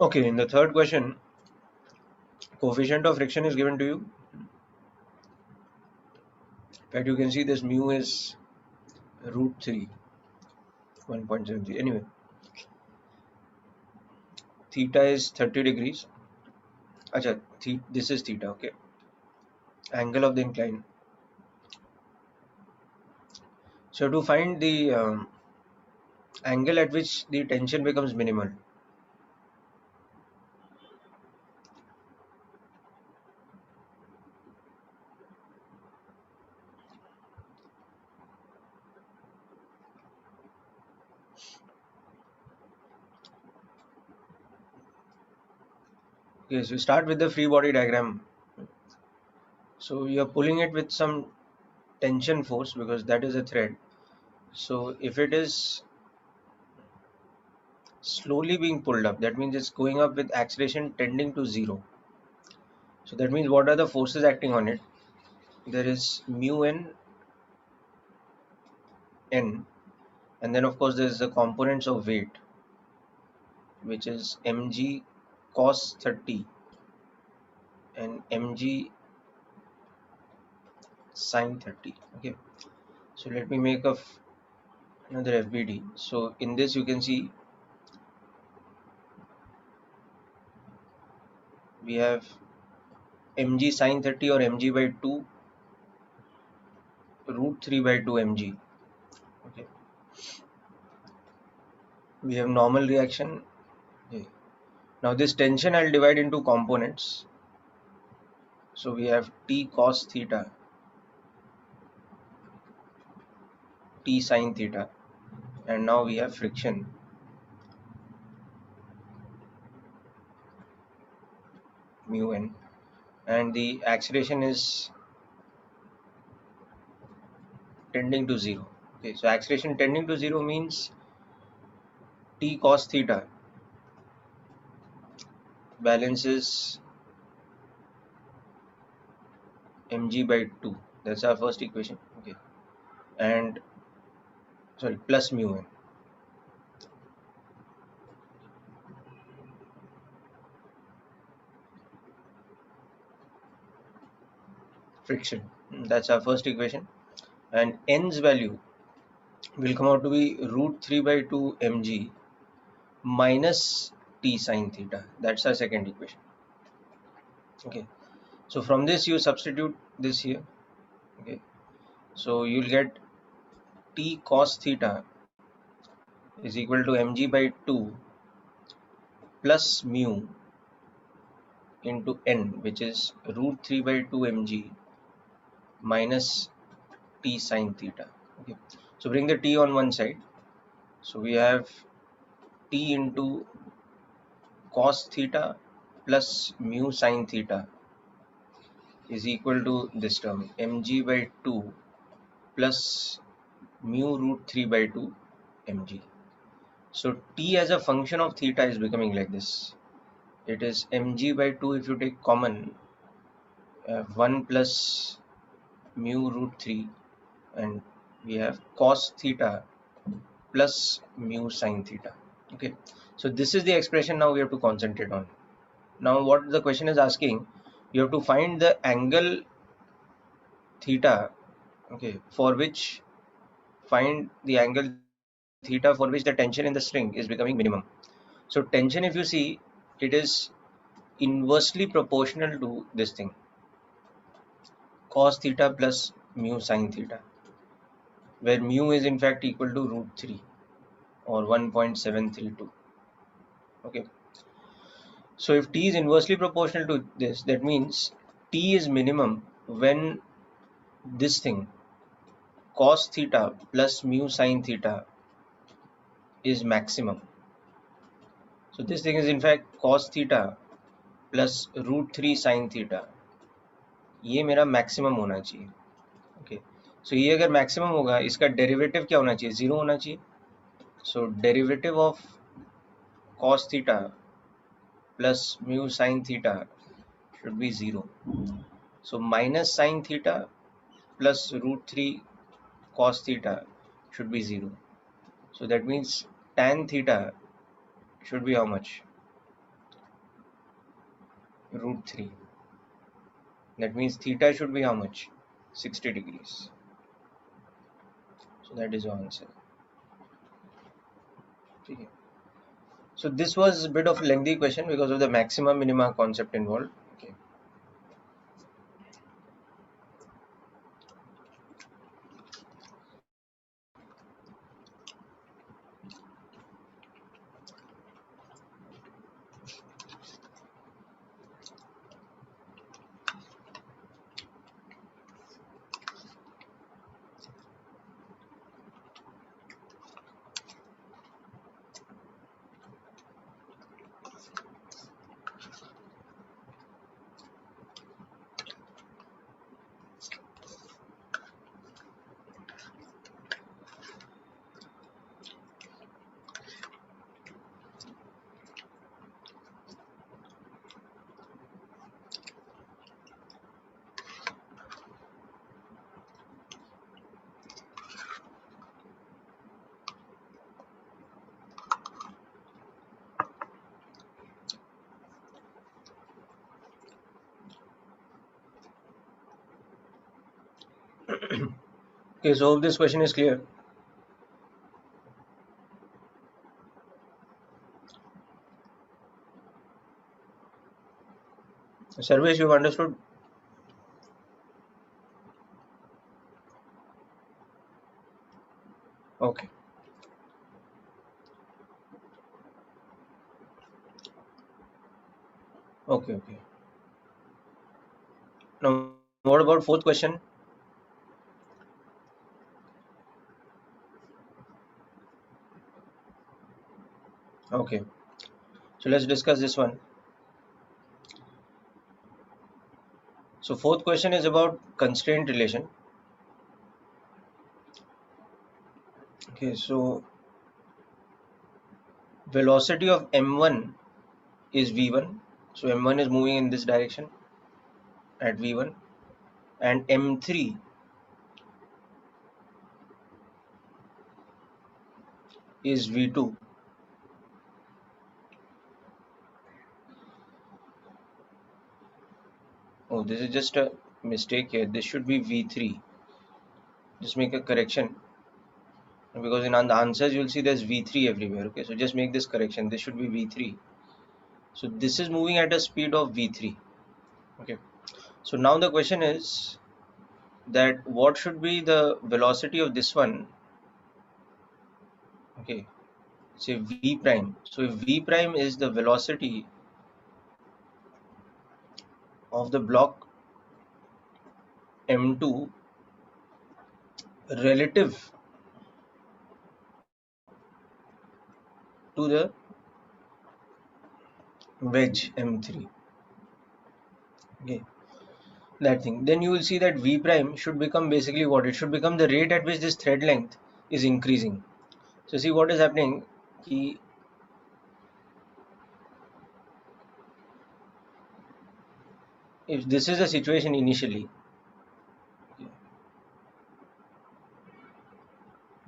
Okay, in the third question, coefficient of friction is given to you. But you can see this mu is root 3, 1.73. Anyway, theta is 30 degrees. Acha, this is theta, okay. Angle of the incline. So to find the angle at which the tension becomes minimal. Okay, so start with the free body diagram. So you're pulling it with some tension force because that is a thread. So if it is slowly being pulled up, that means it's going up with acceleration tending to 0. So that means what are the forces acting on it? There is mu n, and then of course there is the components of weight, which is mg cos 30 and mg sin 30. Okay, so let me make another FBD. So in this you can see we have mg sin 30 or mg by 2 root 3 by 2 mg. Okay, we have normal reaction. Okay. Now this tension I'll divide into components. So we have T cos theta, T sin theta, and now we have friction, mu n, and the acceleration is tending to 0. Okay, so acceleration tending to 0 means T cos theta balances mg by 2. That's our first equation. Okay, and sorry, plus mu n. Friction. That's our first equation, and n's value will come out to be root 3 by 2 mg minus T sin theta. That's our second equation. Okay, so from this you substitute this here. Okay, so you'll get T cos theta is equal to mg by 2 plus mu into n, which is root 3 by 2 mg minus T sin theta. Okay, so bring the T on one side. So we have T into cos theta plus mu sin theta is equal to this term mg by 2 plus mu root 3 by 2 mg. So T as a function of theta is becoming like this. It is mg by 2 if you take common, 1 plus mu root 3, and we have cos theta plus mu sin theta. Okay, so this is the expression now we have to concentrate on. Now what the question is asking, you have to find the angle theta, okay, for which find the angle theta for which the tension in the string is becoming minimum. So tension, if you see, it is inversely proportional to this thing, cos theta plus mu sin theta, where mu is in fact equal to root 3 or 1.732. Okay, so if T is inversely proportional to this, that means T is minimum when this thing cos theta plus mu sin theta is maximum. So this thing is in fact cos theta plus root 3 sin theta. ये मेरा maximum होना चाहिए. Okay, सो ये अगर maximum होगा, इसका derivative क्या होना चाहिए? 0 होना चाहिए. So derivative of cos theta plus mu sin theta should be 0. So minus sin theta plus root 3 cos theta should be 0. So that means tan theta should be how much? root 3. That means theta should be how much? 60 degrees. So that is your answer. Okay. So this was a bit of a lengthy question because of the maxima minima concept involved. Okay. Okay, so this question is clear. Sarvesh, you've understood? Okay. Okay, okay. Now, what about fourth question? Okay. So let's discuss this one. So fourth question is about constraint relation. Okay, so velocity of m1 is v1. So m1 is moving in this direction at v1, and m3 is v2. Oh, this is just a mistake here. This should be v3. Just make a correction, because in the answers you'll see there's v3 everywhere. Okay, so just make this correction. This should be v3. So this is moving at a speed of v3. Okay, so now the question is that what should be the velocity of this one? Okay, say v prime. So if v prime is the velocity of the block m2 relative to the wedge m3, okay, that thing, then you will see that v prime should become basically what? It should become the rate at which this thread length is increasing. So see what is happening. If this is the situation initially, okay,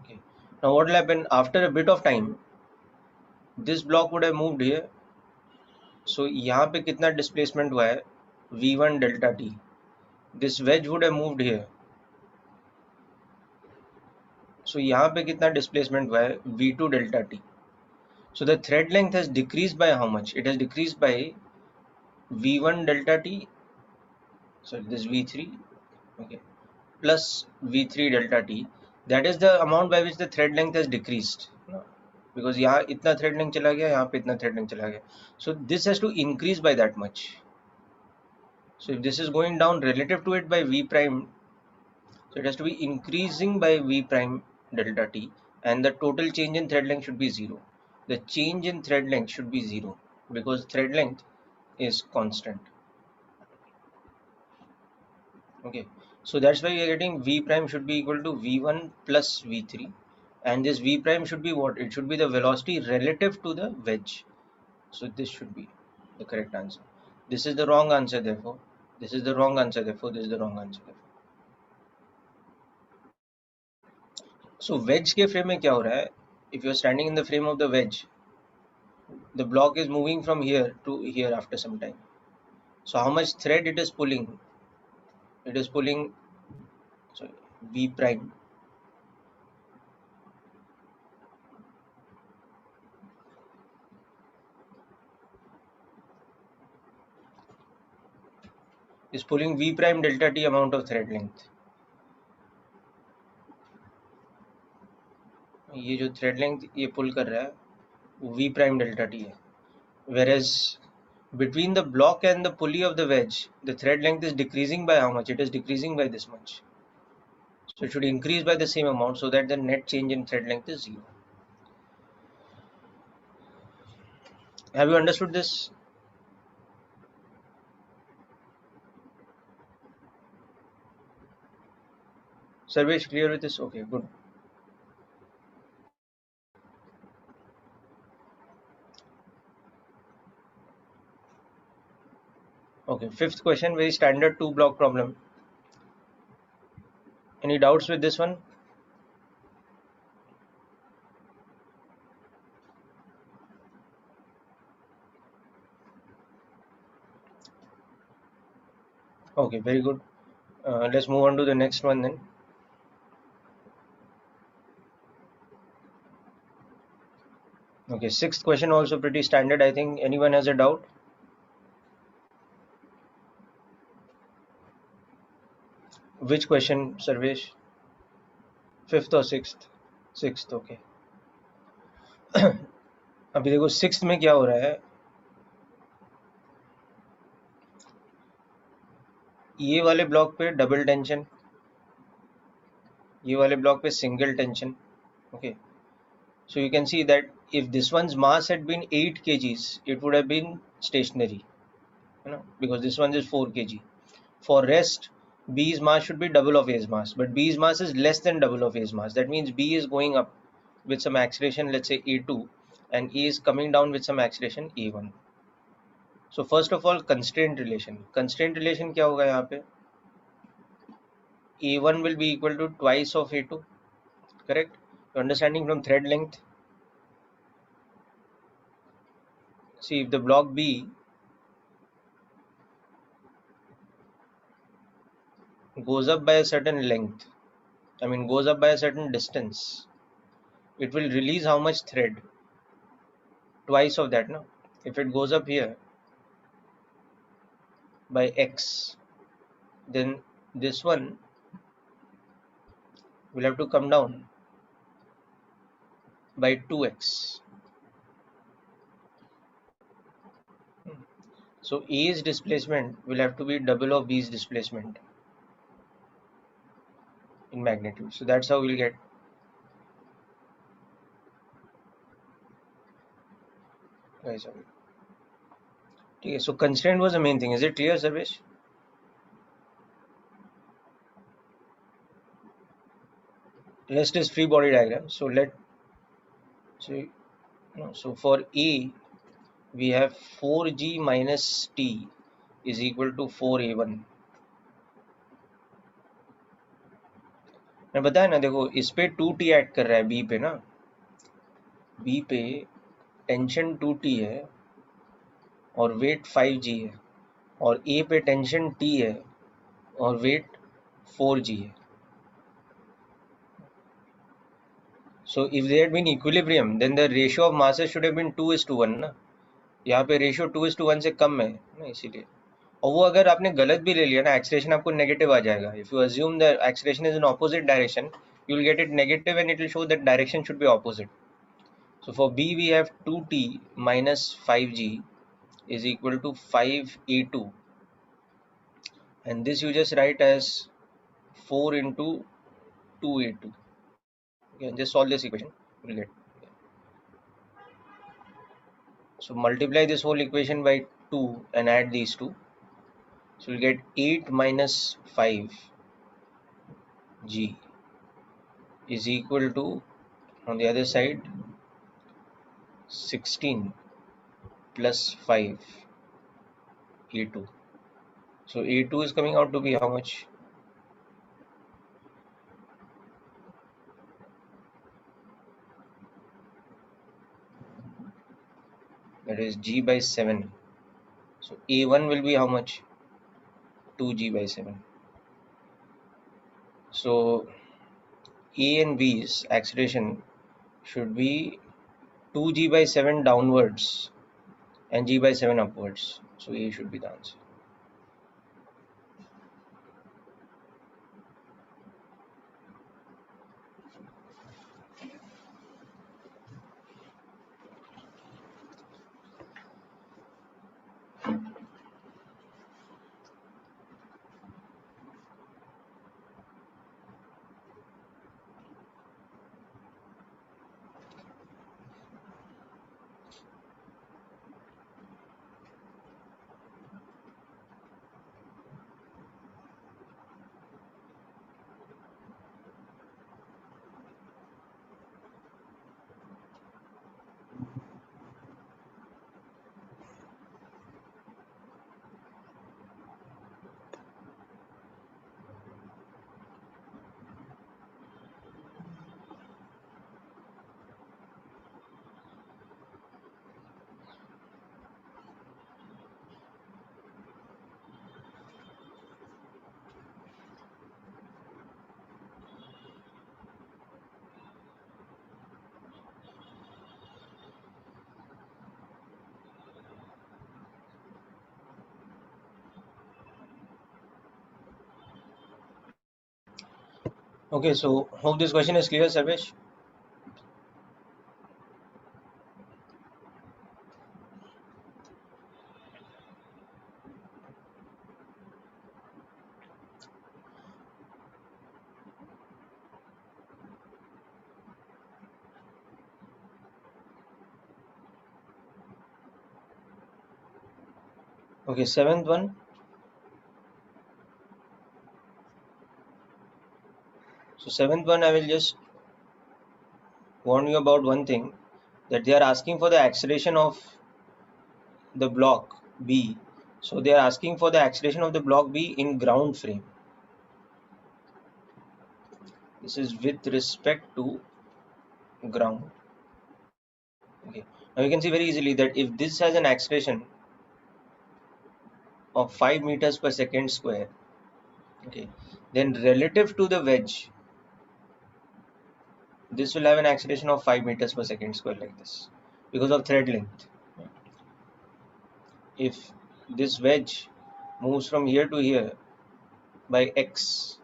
okay, now what will happen after a bit of time? This block would have moved here. So यहाँ पे कितना displacement हुआ है? v1 delta t. This wedge would have moved here. So यहाँ पे कितना displacement हुआ है? v2 delta t. So the thread length has decreased by how much? It has decreased by v1 delta t. So this v3, okay, plus v3 delta t. That is the amount by which the thread length has decreased. Because यहाँ इतना thread length चला गया, यहाँ पे इतना thread length चला गया. So this has to increase by that much. So if this is going down relative to it by v prime, so it has to be increasing by v prime delta t, and the total change in thread length should be 0. The change in thread length should be 0 because thread length is constant. Okay, so that's why we are getting v prime should be equal to v1 plus v3, and this v prime should be what? It should be the velocity relative to the wedge. So this should be the correct answer. This is the wrong answer, therefore. This is the wrong answer, therefore. This is the wrong answer, therefore. So wedge के frame में क्या हो रहा है? If you are standing in the frame of the wedge, the block is moving from here to here after some time. So how much thread it is pulling? It is pulling, so V prime is pulling V prime delta T amount of thread length. ये जो thread length ये pull कर रहा है वो V prime delta T है. Whereas between the block and the pulley of the wedge, the thread length is decreasing by how much? It is decreasing by this much. So it should increase by the same amount so that the net change in thread length is 0. Have you understood this? Sarvesh, clear with this? Okay, good. Okay, fifth question, very standard 2-block problem. Any doubts with this one? Okay, very good. Let's move on to the next one then. Okay, sixth question also pretty standard. I think anyone has a doubt? Which question, Sarvesh? Fifth or sixth? Sixth, okay. अभी देखो sixth में क्या हो रहा है, ये वाले block पे डबल टेंशन, ये वाले ब्लॉक पे single tension. Okay, so you can see that if this one's mass had been 8 kgs, it would have been stationary, you know, because this one is 4 kg. For rest, B's mass should be double of A's mass, but B's mass is less than double of A's mass. That means B is going up with some acceleration, let's say A2, and A is coming down with some acceleration A1. So first of all, constraint relation. Constraint relation क्या होगा यहाँ पे? A1 will be equal to twice of A2, correct? You're understanding from thread length. See, if the block B goes up by a certain length, goes up by a certain distance, it will release how much thread? Twice of that, no? If it goes up here by X, then this one will have to come down by 2x. So A's displacement will have to be double of B's displacement in magnitude. So that's how we'll get. Okay, so constraint was the main thing. Is it clear, Sarvesh? Rest is free body diagram. So for A, we have 4G minus T is equal to 4A1. मैं बताया ना, देखो इस पे 2T add कर रहा है B पे ना, B पे टेंशन 2T है और वेट 5G है, और A पे टेंशन T है और वेट 4G है. So if they had been equilibrium, then the ratio of masses should have been 2:1 ना. यहाँ पे रेशियो 2:1 से कम है ना, इसीलिए. और वो अगर आपने गलत भी ले लिया ना, एक्सलेशन आपको नेगेटिव आ जाएगा. If you assume the acceleration is in opposite direction, you will get it negative and it will show that direction should be opposite. So for B we have 2T minus 5G is equal to 5A2, and this you just write as 4 into 2A2. Okay, just solve this equation, you will get. So multiply this whole equation by 2 and add these two. So you'll get 8 minus 5G is equal to, on the other side, 16 plus 5 A2. So A2 is coming out to be how much? That is G by 7. So A1 will be how much? 2g by 7. So A and B's acceleration should be 2g by 7 downwards and g by 7 upwards. So A should be the answer. Okay, so hope this question is clear, Sarvesh. Okay, seventh one. So seventh one, I will just warn you about one thing, that they are asking for the acceleration of the block B. So they are asking for the acceleration of the block B in ground frame. This is with respect to ground. Okay. Now you can see very easily that if this has an acceleration of 5 meters per second square, okay, then relative to the wedge, this will have an acceleration of 5 meters per second square like this because of thread length. If this wedge moves from here to here by x,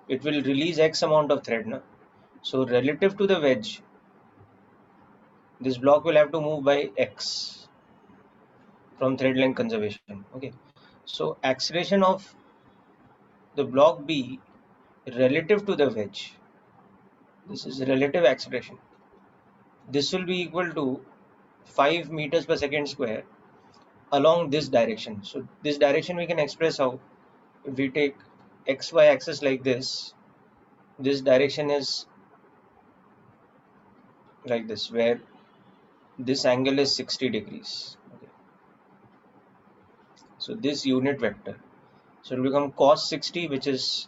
it will release x amount of thread. No? So relative to the wedge, this block will have to move by x from thread length conservation. Okay. So acceleration of the block B relative to the wedge, this is relative acceleration. This will be equal to 5 meters per second square along this direction. So this direction we can express how, if we take xy axis like this direction is like this, where this angle is 60 degrees. Okay. So this unit vector, so it will become cos 60, which is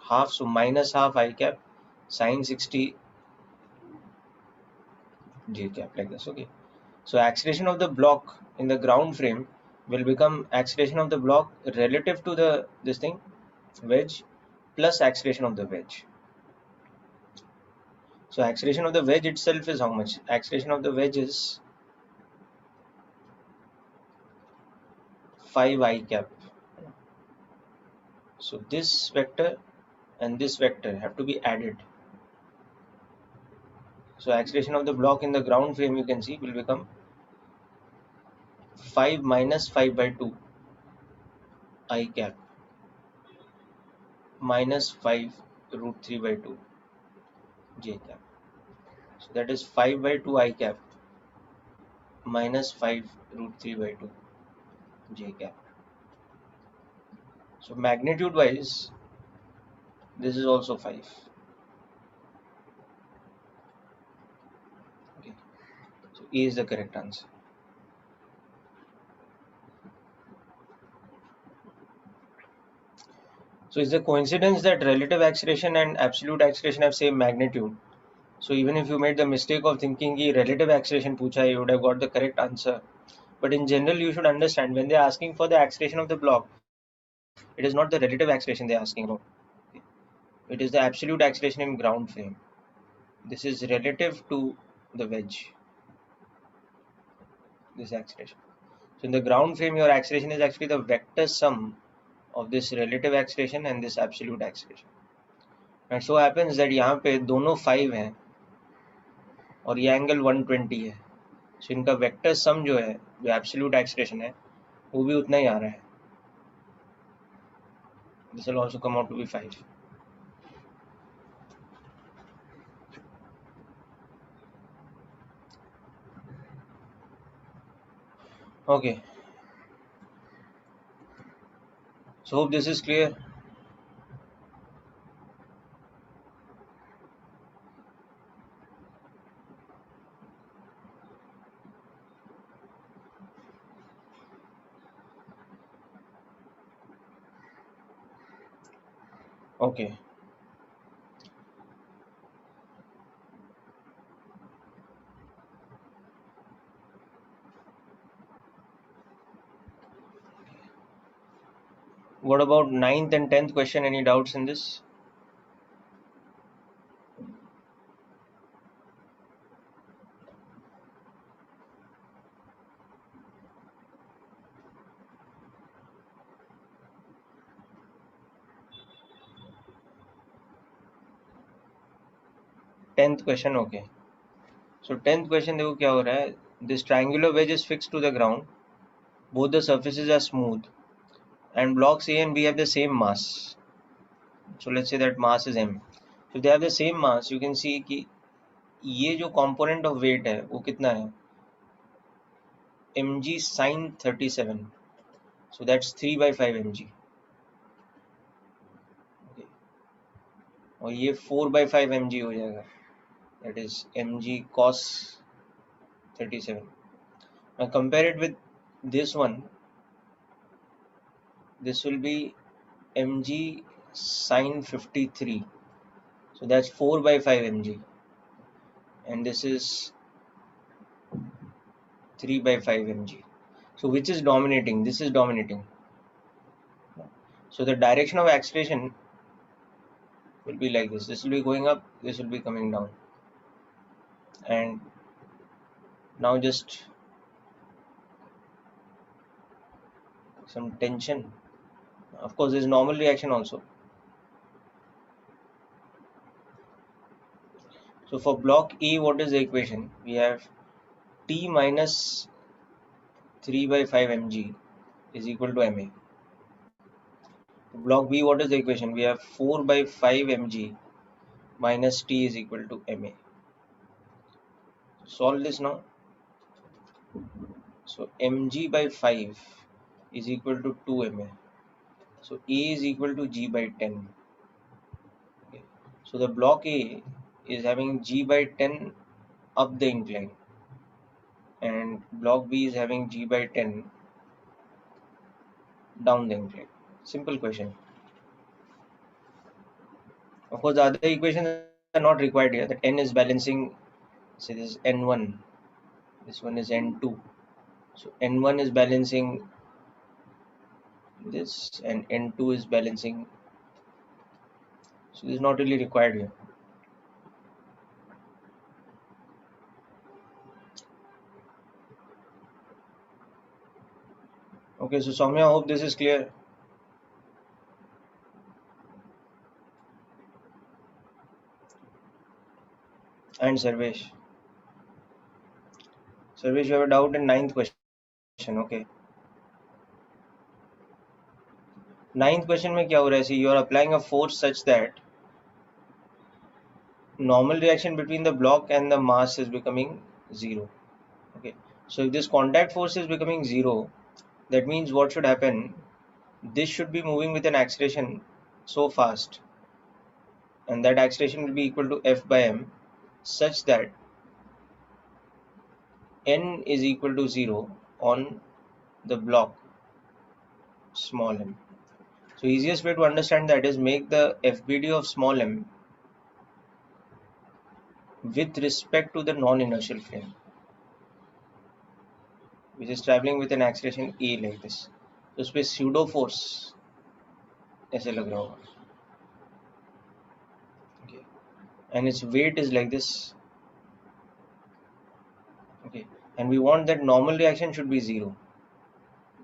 half, so minus half I cap sine 60 j cap like this. Okay. So acceleration of the block in the ground frame will become acceleration of the block relative to the this thing wedge plus acceleration of the wedge. So acceleration of the wedge itself is how much? Acceleration of the wedge is 5 I cap. So this vector and this vector have to be added. So acceleration of the block in the ground frame, you can see, will become 5 minus 5 by 2 I cap minus 5 root 3 by 2 j cap. So that is 5 by 2 I cap minus 5 root 3 by 2 j cap. So magnitude wise, this is also 5. Okay. So A is the correct answer. So it's a coincidence that relative acceleration and absolute acceleration have same magnitude. So even if you made the mistake of thinking कि relative acceleration पूछा है, you would have got the correct answer. But in general, you should understand when they're asking for the acceleration of the block, it is not the relative acceleration they're asking about. It is the absolute acceleration in ground frame. This is relative to the wedge, this acceleration. So in the ground frame, your acceleration is actually the vector sum of this relative acceleration and this absolute acceleration. And so happens that यहाँ पे दोनों 5 हैं और ये angle 120 है. सो इनका vector sum जो है, जो एब्सोल्यूट एक्सलेशन है, वो भी उतना ही आ रहा है. This will also come out to be 5. Okay, so hope this is clear. Okay, what about 9th and 10th question? Any doubts in this? Tenth question. Okay, so tenth question देखो क्या हो रहा है. This triangular wedge is fixed to the ground, both the surfaces are smooth, and blocks A and B have the same mass. So let's say that mass is m. So if they have the same mass, you can see कि ये जो component of weight है वो कितना है, mg sin 37. So that's 3 by 5 mg. Okay. और ये 4 by 5 mg हो जाएगा, that is mg cos 37. Now compare it with this one. This will be mg sin 53. So that's 4 by 5 mg. And this is 3 by 5 mg. So which is dominating? This is dominating. So the direction of acceleration will be like this. This will be going up, this will be coming down. And now just some tension. Of course, there's normal reaction also. So for block A, what is the equation? We have T minus 3 by 5 mg is equal to ma. Block B, what is the equation? We have 4 by 5 mg minus T is equal to ma. Solve this now. So mg by 5 is equal to 2 ma. So A is equal to g by 10. Okay. So the block A is having g by 10 up the incline, and block B is having g by 10 down the incline. Simple question. Of course, the other equations are not required here. That n is balancing, say this is n1, this one is n2. So n1 is balancing this, and n2 is balancing. So this is not really required here. Okay, so Soumya, I hope this is clear. And Sarvesh. Sarvesh, you have a doubt in 9th question. Okay. 9th question में क्या हो रहा है? See, you are applying a force such that normal reaction between the block and the mass is becoming 0. Okay. So if this contact force is becoming 0, that means what should happen? This should be moving with an acceleration so fast, and that acceleration will be equal to F by m, such that n is equal to 0 on the block small m. So easiest way to understand that is make the FBD of small m with respect to the non-inertial frame. which is traveling with an acceleration a like this, तो उस पे pseudo force ऐसे लग रहा होगा, okay, and its weight is like this, okay, and we want that normal reaction should be 0.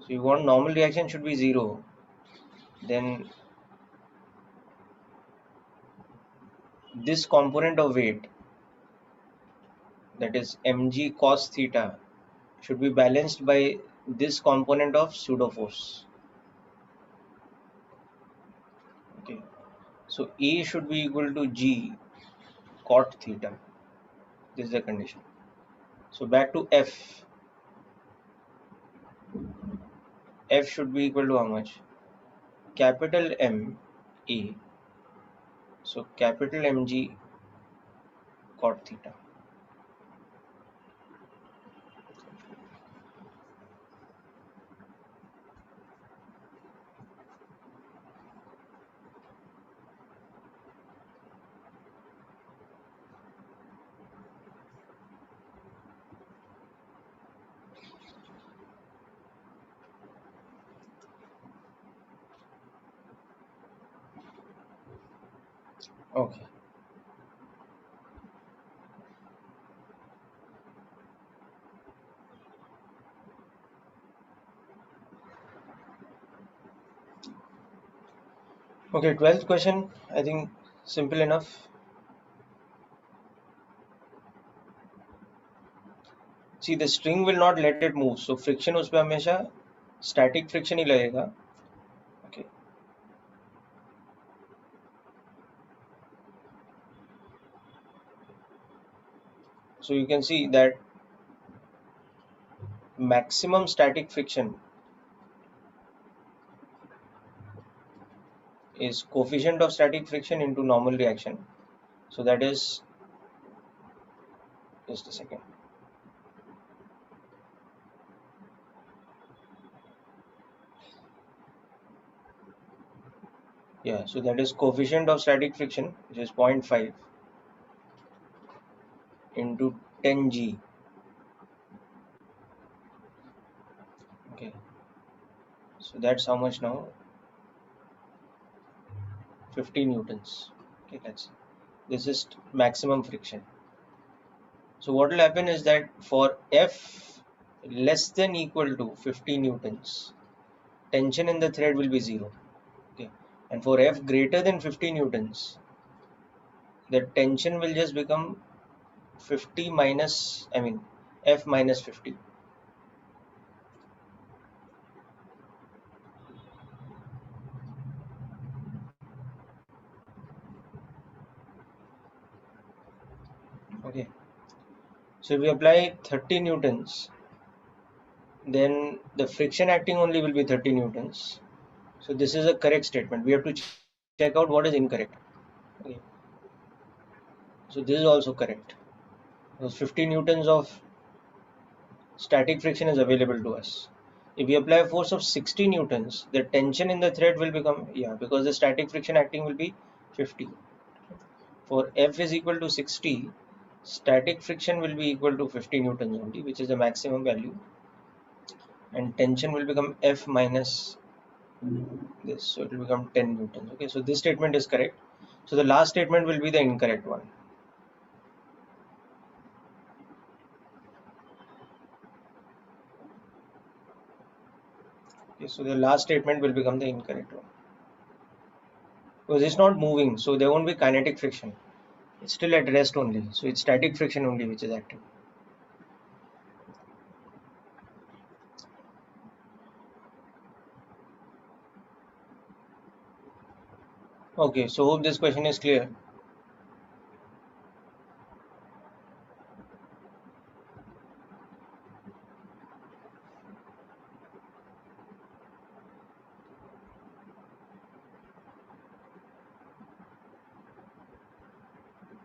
So you want normal reaction should be 0, then this component of weight, that is mg cos theta, should be balanced by this component of pseudo force. Okay, so A should be equal to g cot theta. This is the condition. So back to F. F should be equal to how much? Capital M A. So capital Mg cot theta. Okay. Okay, 12th question, I think simple enough. See, the string will not let it move, so friction उस पे हमेशा static friction ही लगेगा. Okay. So you can see that maximum static friction is coefficient of static friction into normal reaction. So that is, just a second. Yeah, so that is coefficient of static friction, which is 0.5 into 10g. Okay, so that's how much now? 50 newtons. Okay, this is maximum friction. So what will happen is that for F less than equal to 50 newtons, tension in the thread will be 0. Okay, and for F greater than 50 newtons, the tension will just become 50 minus, I mean F minus 50. Okay, so if we apply 30 newtons, then the friction acting only will be 30 newtons. So this is a correct statement. We have to check out what is incorrect. Okay, so this is also correct, because 50 newtons of static friction is available to us. If we apply a force of 60 newtons, the tension in the thread will become, yeah, because the static friction acting will be 50. For F is equal to 60, static friction will be equal to 50 newtons only, which is the maximum value, and tension will become F minus this, so it will become 10 newtons. Okay, so this statement is correct. So the last statement will be the incorrect one. Okay, so the last statement will become the incorrect one, because it's not moving, so there won't be kinetic friction. It's still at rest only, so it's static friction only which is active. Okay, so hope this question is clear.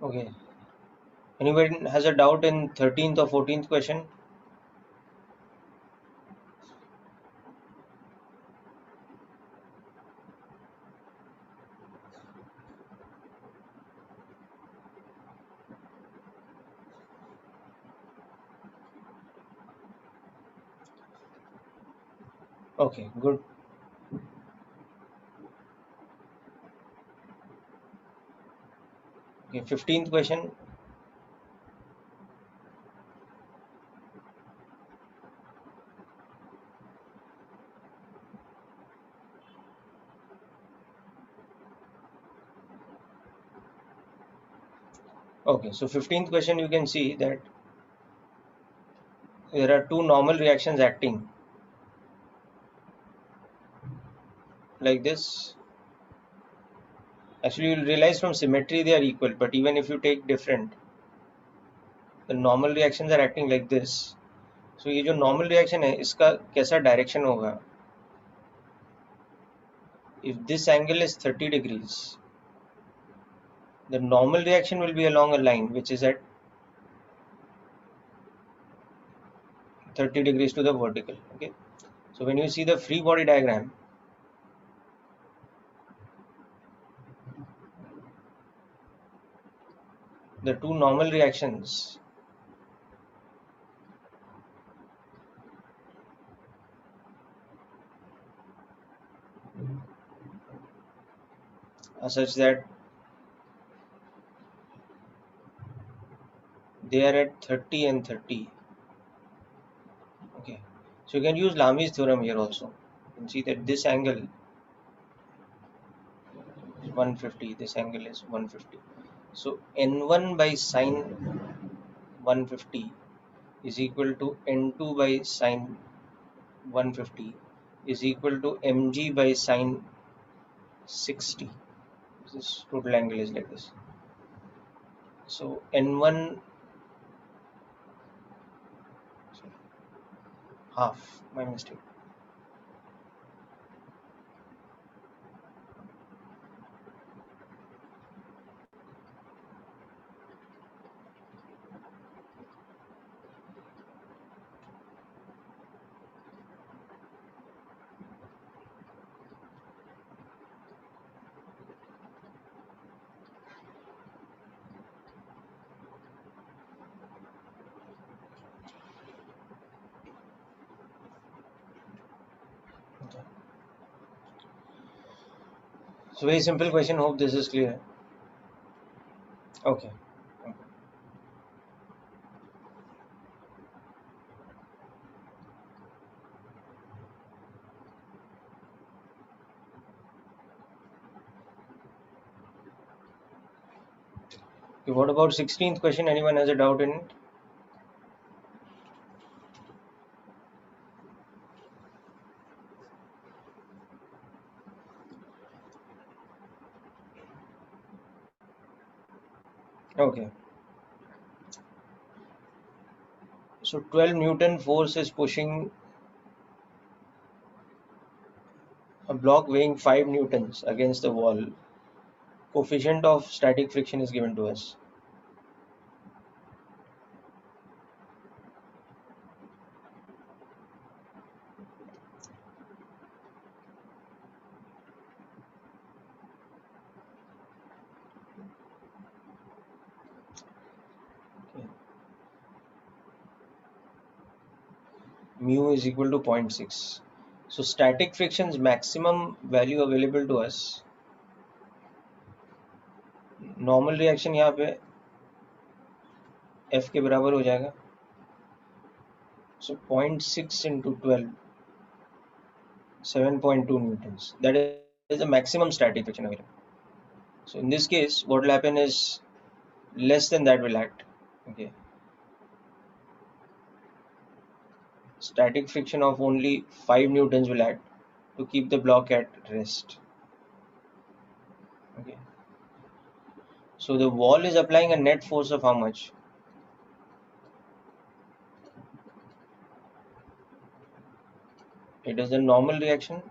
Okay, anybody has a doubt in 13th or 14th question? Okay, good. Okay, 15th question. Okay, so 15th question, you can see that there are two normal reactions acting like this. Actually, you'll realize from symmetry they are equal, but even if you take different, the normal reactions are acting like this. So ये जो normal reaction है इसका कैसा direction होगा? If this angle is 30 degrees, the normal reaction will be along a line which is at 30 degrees to the vertical. Okay, so when you see the free body diagram, the two normal reactions are such that they are at 30 and 30. Okay, so you can use Lami's theorem here also. You can see that this angle is 150, this angle is 150. So n1 by sine 150 is equal to n2 by sine 150 is equal to mg by sine 60. This total angle is like this. So n1 half, my mistake. Okay. So very simple question, hope this is clear. Okay. Okay, what about 16th question? Anyone has a doubt in it? Okay. So 12 Newton force is pushing a block weighing 5 newtons against the wall. Coefficient of static friction is given to us. Okay. Mu is equal to 0.6. So static friction's maximum value available to us. Normal reaction यहाँ पे F के बराबर हो जाएगा. So 0.6 into 12, 7.2 newtons. That is the maximum static friction available. So in this case, what will happen is less than that will act. Okay. Static friction of only 5 newtons will act to keep the block at rest. Okay. So the wall is applying a net force of how much? It is the normal reaction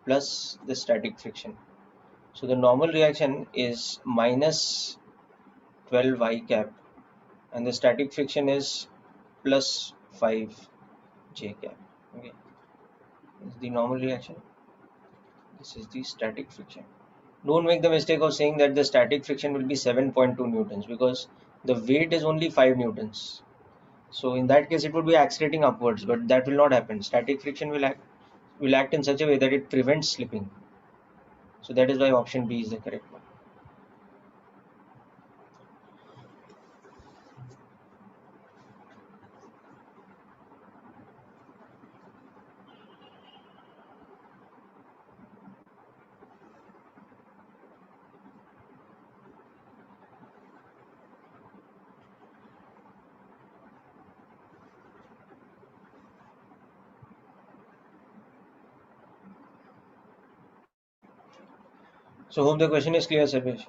plus the static friction. So the normal reaction is minus 12 y cap and the static friction is plus 5 j cap. Okay, this is the normal reaction. This is the static friction. Don't make the mistake of saying that the static friction will be 7.2 newtons because the weight is only 5 newtons. So in that case, it would be accelerating upwards, but that will not happen. Static friction will act will act in such a way that it prevents slipping. So that is why option B is the correct one. So hope the question is clear, Sarvesh.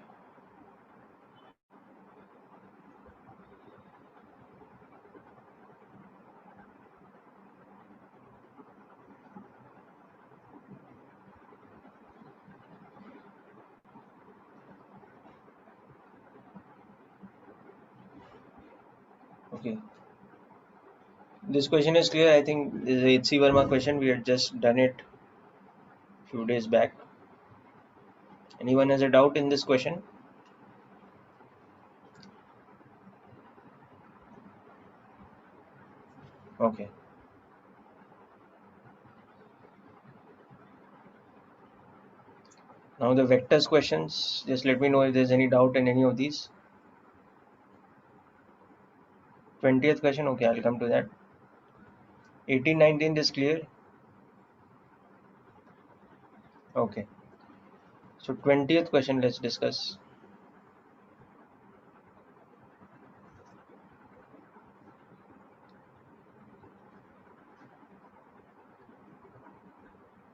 Okay. This question is clear. I think this is a HC Verma question. We had just done it few days back. Anyone has a doubt in this question? Okay. Now the vectors questions. Just let me know if there's any doubt in any of these. 20th question. Okay, I'll come to that. 18, 19 is clear. Okay. So 20th question, let's discuss.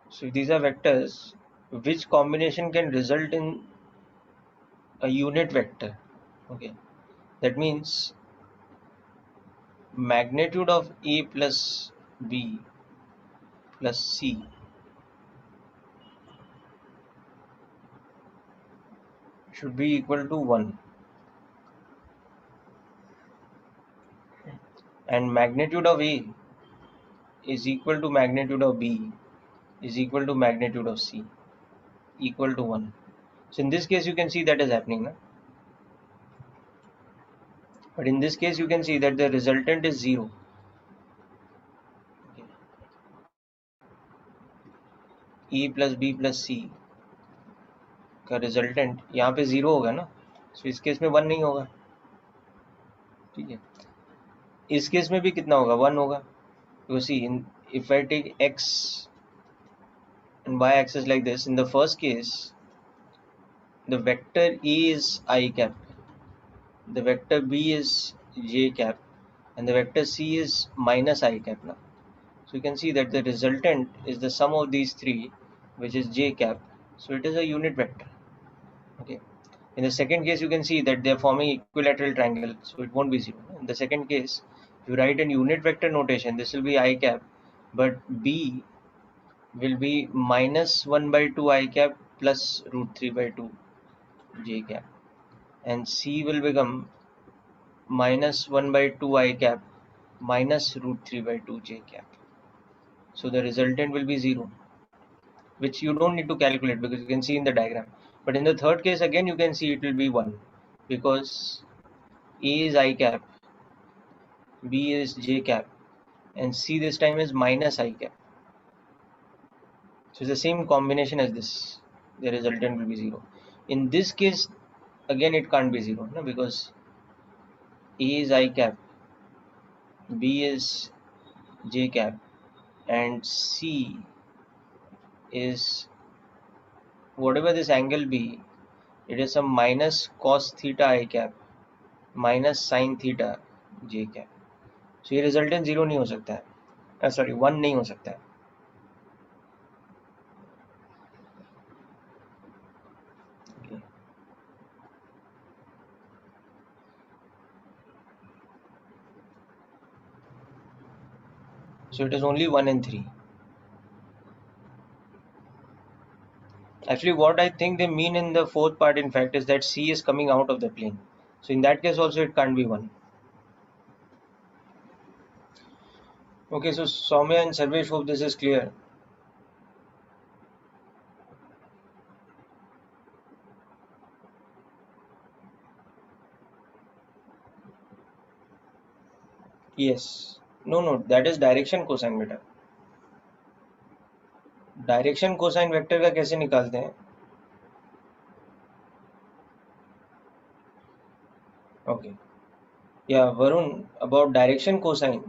So these are vectors. Which combination can result in a unit vector? Okay. That means magnitude of A plus B plus C should be equal to 1, and magnitude of A is equal to magnitude of B is equal to magnitude of C equal to 1. So in this case you can see that is happening, no? But in this case you can see that the resultant is 0. Okay. E plus B plus C का resultant यहाँ पे 0 होगा ना, so इस case में 1 नहीं होगा. ठीक है, इस केस में भी कितना होगा, 1 होगा. You see, if I take x and y axis like this, in the first case the vector E is I cap, the vector B is j cap, and the vector C is minus I cap now. So you can see that the resultant is the sum of these three, which is j cap. So it is a unit vector. Okay. In the second case, you can see that they are forming equilateral triangle, so it won't be 0. In the second case, if you write in unit vector notation, this will be I cap, but B will be minus 1 by 2 I cap plus root 3 by 2 j cap, and C will become minus 1 by 2 I cap minus root 3 by 2 j cap. So the resultant will be 0, which you don't need to calculate because you can see in the diagram. But in the third case, again you can see it will be 1, because A is I cap, B is j cap, and C this time is minus I cap. So it's the same combination as this. The resultant will be 0. In this case, again it can't be 0, no? Because A is I cap, B is j cap, and C is whatever this angle be, it is some minus cos theta I cap minus sin theta j cap. So ये resultant 0 नहीं हो सकता है, sorry 1 नहीं हो सकता है. Okay. So it is only 1 and 3. Actually, what I think they mean in the fourth part, in fact, is that C is coming out of the plane. So in that case also it can't be 1. Okay, so Soumya and Sarvesh, hope this is clear. Yes. No, that is direction cosine beta. Direction cosine vector का कैसे निकालते हैं? Okay, या Varun, about direction cosine,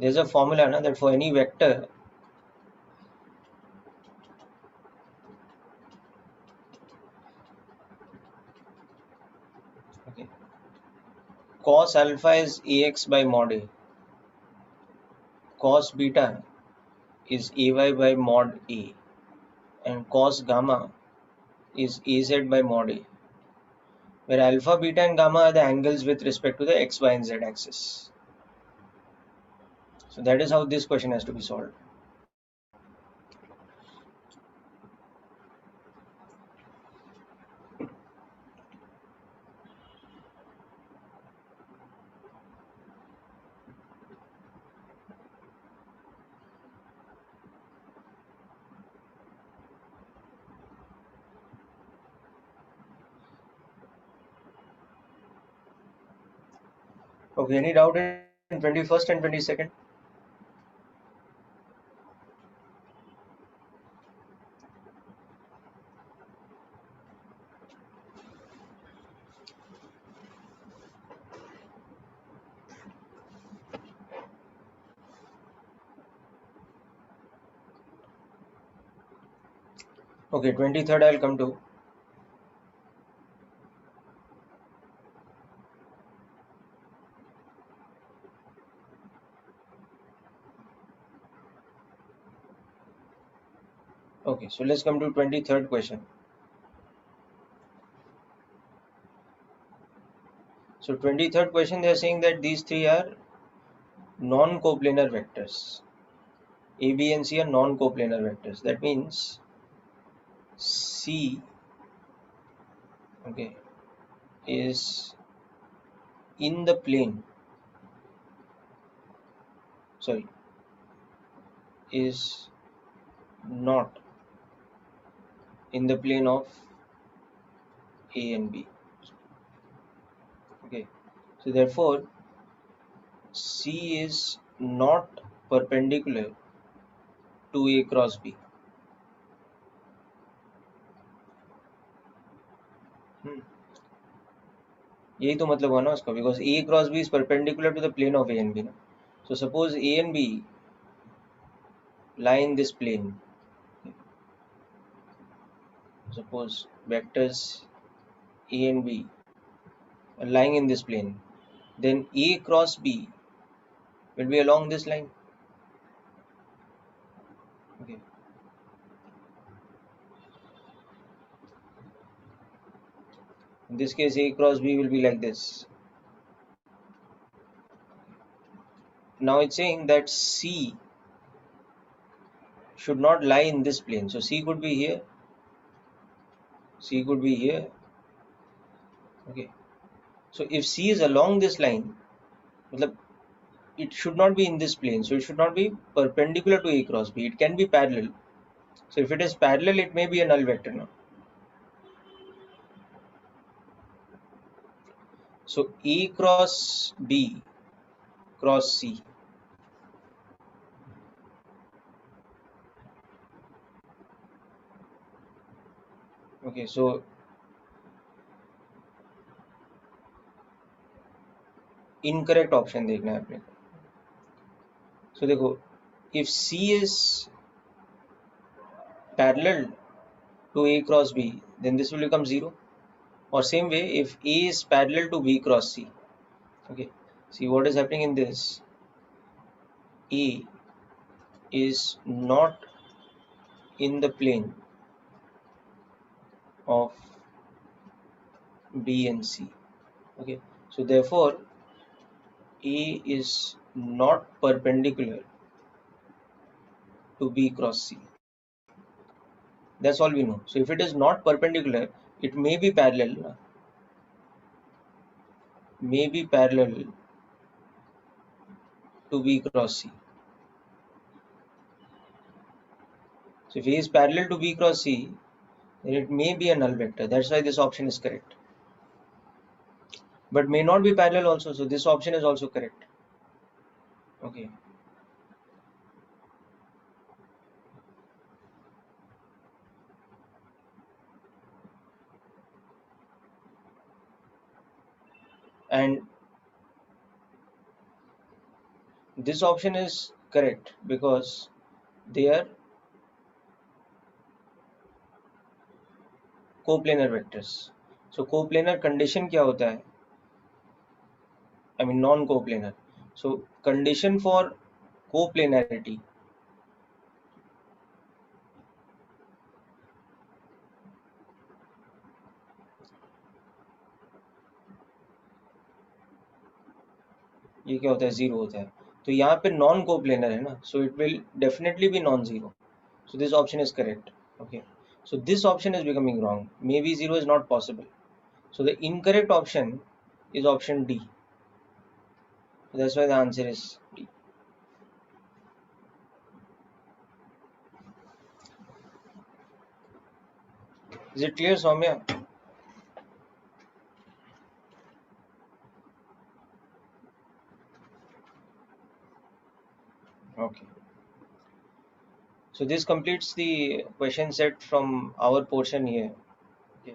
there's a formula na, that for any vector, okay, cos alpha is ax by mod a, cos beta is ay by mod a, and cos gamma is az by mod a, where alpha, beta and gamma are the angles with respect to the x, y and z axis. So that is how this question has to be solved. Okay, any doubt in 21st and 22nd? Okay, 23rd I'll come to. Okay, so let's come to 23rd question. So 23rd question, they are saying that these three are non-coplanar vectors. A, B and C are non-coplanar vectors. That means C, okay, is in the plane, sorry, is not in the plane of A and B. Okay, so therefore C is not perpendicular to A cross B. यही तो मतलब हुआ ना उसका, because A cross B is perpendicular to the plane of A and B. So suppose A and B lie in this plane. Suppose vectors A and B are lying in this plane, then A cross B will be along this line. Okay. In this case, A cross B will be like this. Now it's saying that C should not lie in this plane. So C could be here, C could be here. Okay. So if C is along this line, it should not be in this plane. So it should not be perpendicular to A cross B. It can be parallel. So if it is parallel, it may be a null vector now. So A cross B cross C. Okay, so incorrect option देखना है अपने को. सो देखो, if C is parallel to A cross B, then this will become 0. Or same way, if A is parallel to B cross C. Okay, see what is happening in this. A is not in the plane of B and C. Okay, so therefore A is not perpendicular to B cross C. That's all we know. So if it is not perpendicular, it may be parallel. May be parallel to B cross C. So if A is parallel to B cross C, then it may be a null vector. That's why this option is correct. But may not be parallel also. So this option is also correct. Okay. And this option is correct because they are coplanar vectors. So coplanar condition क्या होता है? I mean non-coplanar. So condition for coplanarity, ये क्या होता है? Zero होता है. तो यहाँ पे नॉन कोप्लेनर है ना, so it will definitely be non zero. So this option is correct. Okay. So this option is becoming wrong. Maybe zero is not possible. So the incorrect option is option D. That's why the answer is D. Is it clear, Soumya? Okay. So this completes the question set from our portion here. Okay.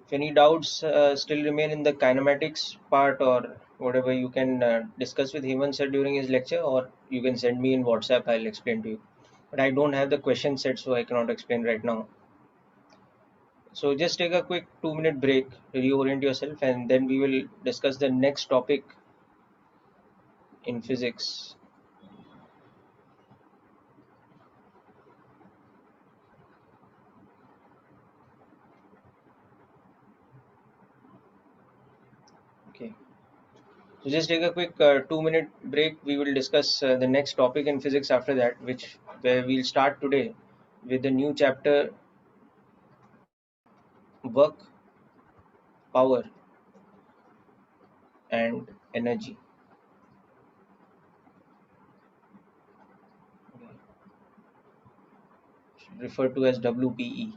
If any doubts still remain in the kinematics part or whatever, you can discuss with Hemant sir during his lecture, or you can send me in WhatsApp. I'll explain to you. But I don't have the question set, so I cannot explain right now. So just take a quick 2 minute break, reorient yourself, and then we will discuss the next topic in physics. Okay. So just take a quick 2 minute break. We will discuss the next topic in physics after that, which where we'll start today with the new chapter, work, power, and energy. Okay. Referred to as WPE.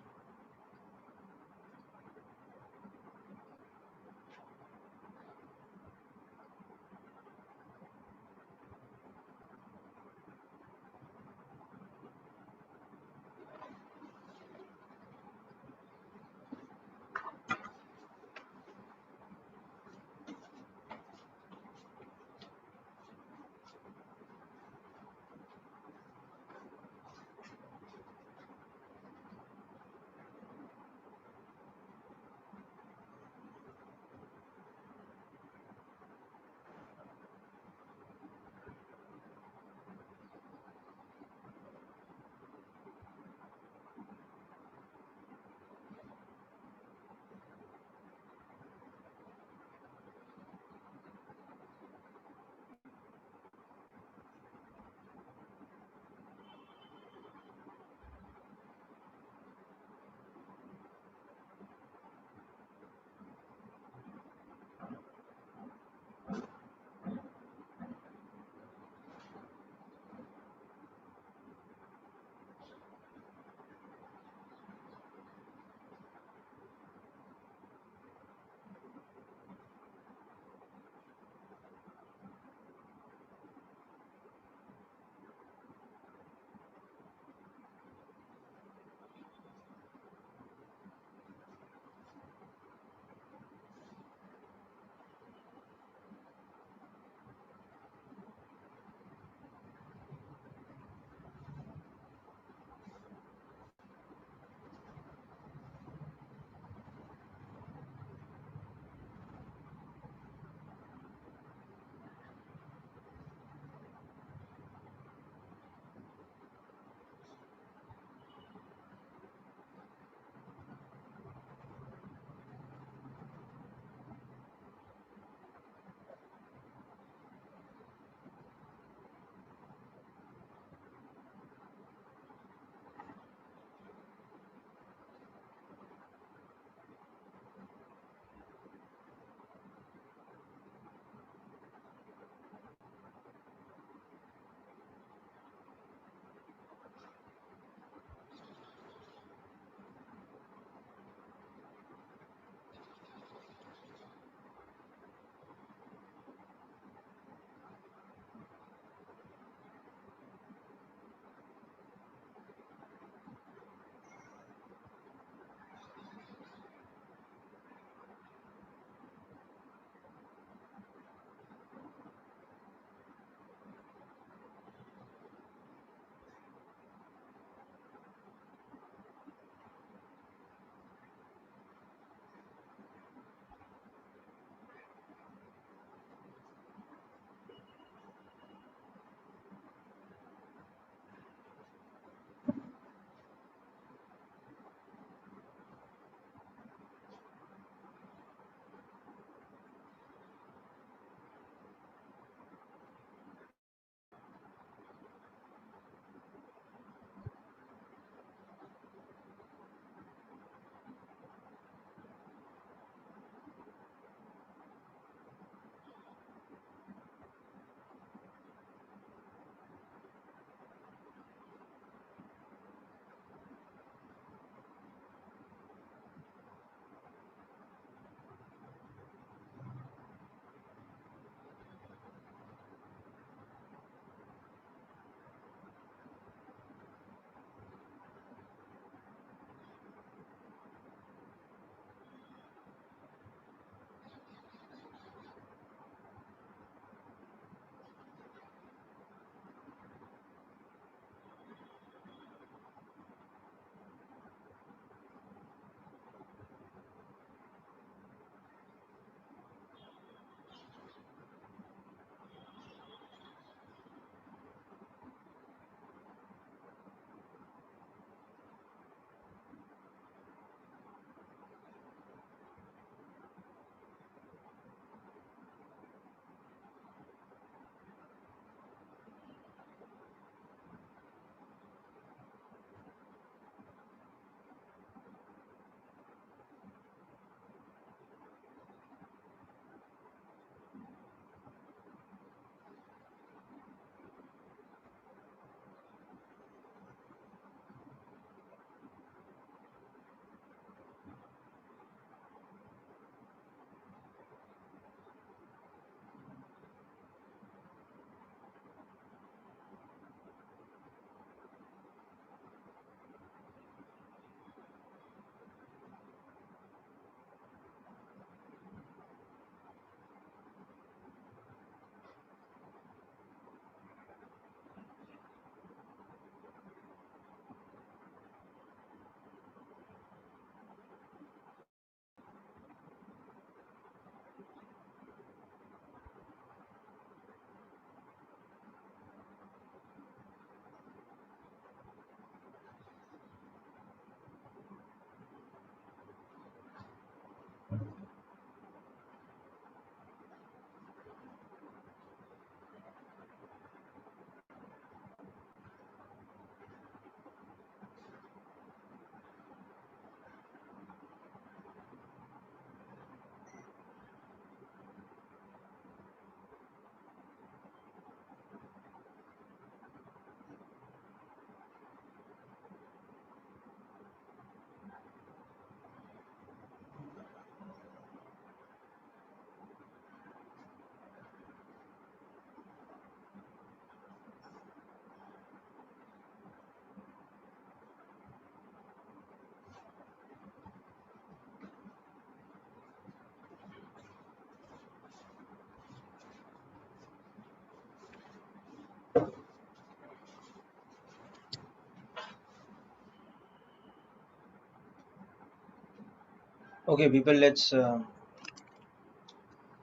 Okay, people, let's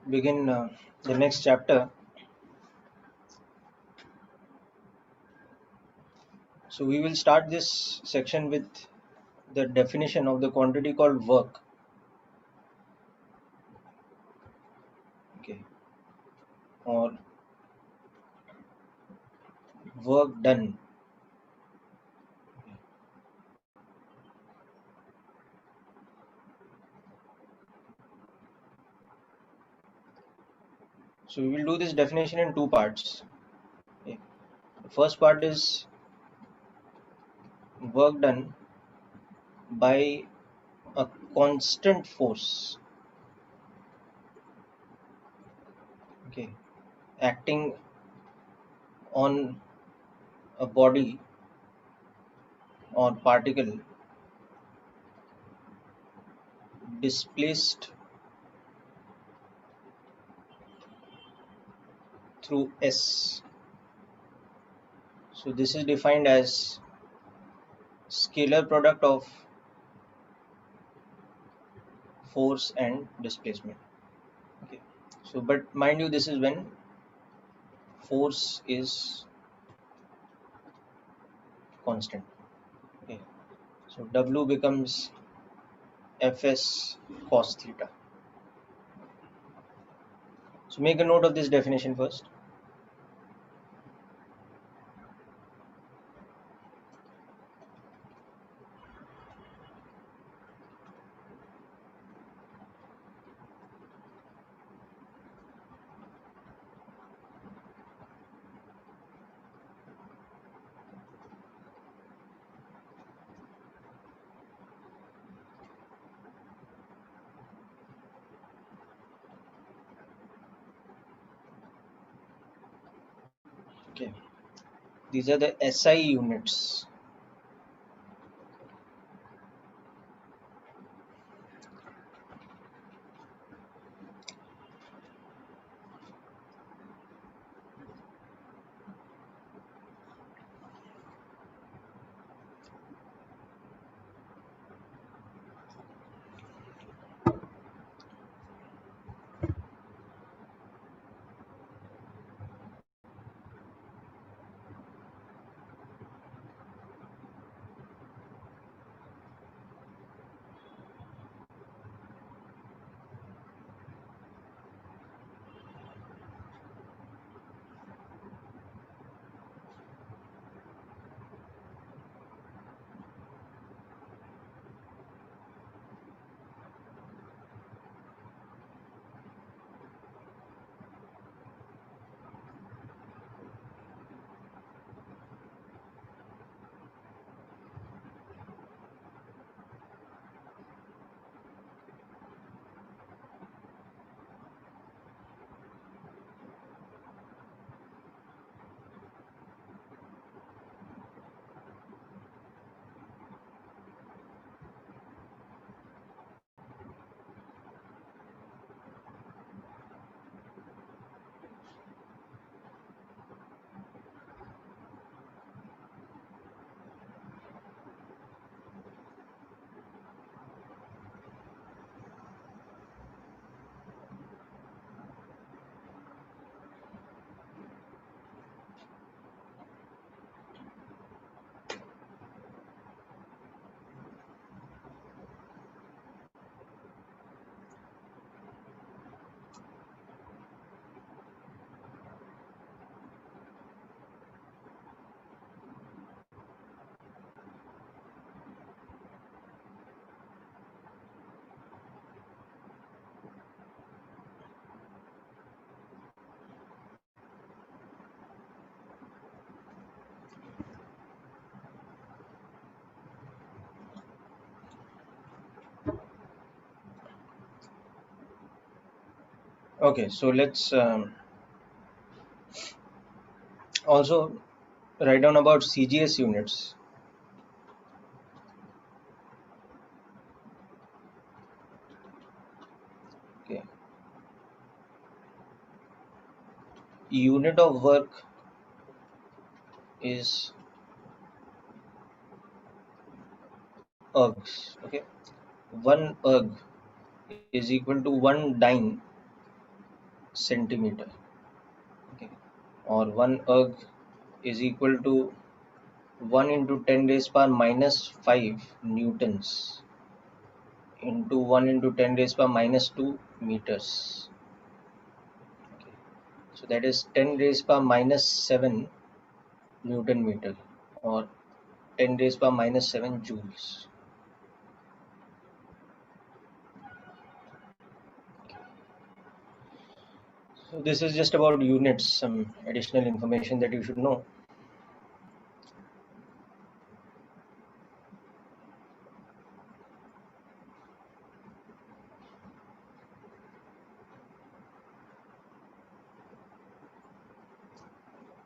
begin the next chapter. So we will start this section with the definition of the quantity called work. Okay, or work done. So we will do this definition in two parts. Okay. The first part is work done by a constant force. Okay, acting on a body or particle displaced through S. So this is defined as scalar product of force and displacement. Okay. So but mind you, this is when force is constant. Okay. So W becomes Fs cos theta. So make a note of this definition first. Okay. These are the SI units. Okay, so let's also write down about CGS units. Okay, unit of work is ergs. Okay, one erg is equal to 1 dyne centimeter, okay, or 1 erg is equal to 1 into 10 raised power minus 5 newtons into 1 into 10 raised power minus 2 meters. Okay. So that is 10 raised power minus 7 Newton meter, or 10 raised power minus 7 joules. So this is just about units, some additional information that you should know.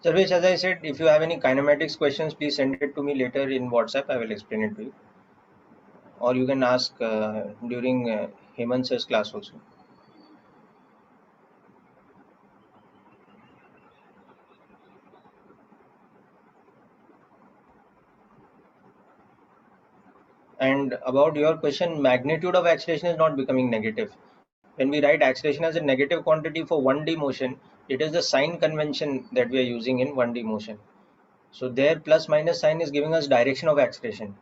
Sarvesh, as I said, if you have any kinematics questions, please send it to me later in WhatsApp. I will explain it to you. Or you can ask during Hemant sir's class also. And about your question, magnitude of acceleration is not becoming negative. When we write acceleration as a negative quantity for 1D motion, it is the sign convention that we are using in 1D motion. So there plus minus sign is giving us direction of acceleration.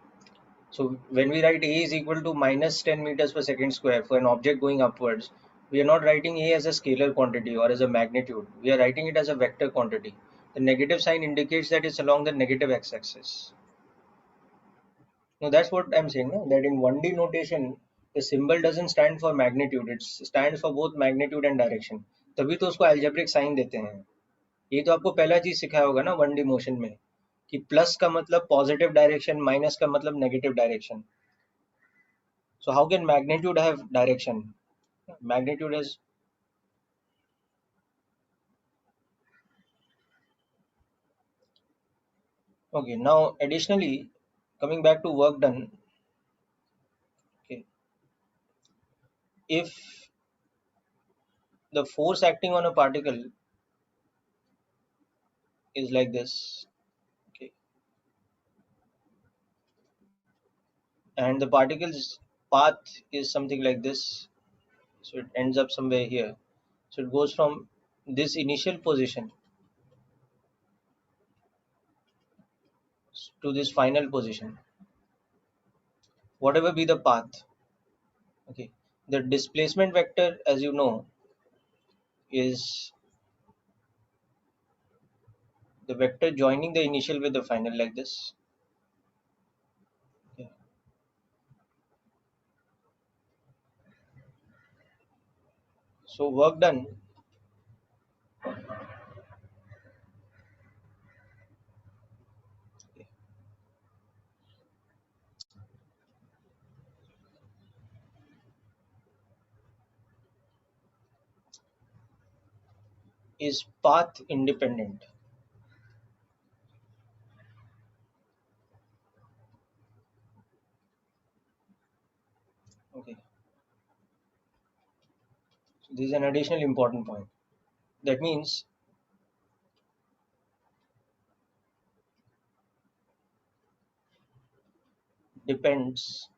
So when we write A is equal to minus 10 meters per second square for an object going upwards, we are not writing A as a scalar quantity or as a magnitude. We are writing it as a vector quantity. The negative sign indicates that it's along the negative x-axis. No, that's what I'm saying, no? That in 1D notation, the symbol doesn't stand for magnitude, it stands for both magnitude and direction. तभी तो उसको algebraic sign देते हैं. ये तो आपको पहला चीज सिखाया होगा ना 1D मोशन में, कि प्लस का मतलब पॉजिटिव डायरेक्शन, माइनस का मतलब negative direction. So how can magnitude have direction? Magnitude is okay. Now additionally, coming back to work done, okay, if the force acting on a particle is like this, okay, and the particle's path is something like this, so it ends up somewhere here. So it goes from this initial position to this final position, whatever be the path. Okay, the displacement vector, as you know, is the vector joining the initial with the final, like this. Okay. So work done is path independent. Okay, so this is an additional important point. That means depends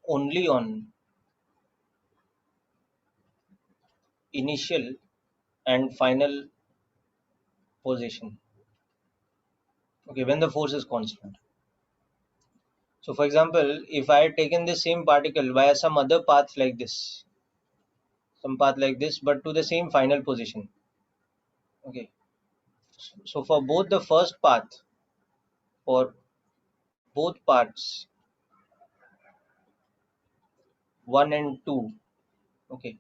only on initial and final position. Okay, when the force is constant. So for example, if I had taken the same particle via some other path like this, some path like this, but to the same final position. Okay, so for both the first path, for both parts 1 and 2, okay,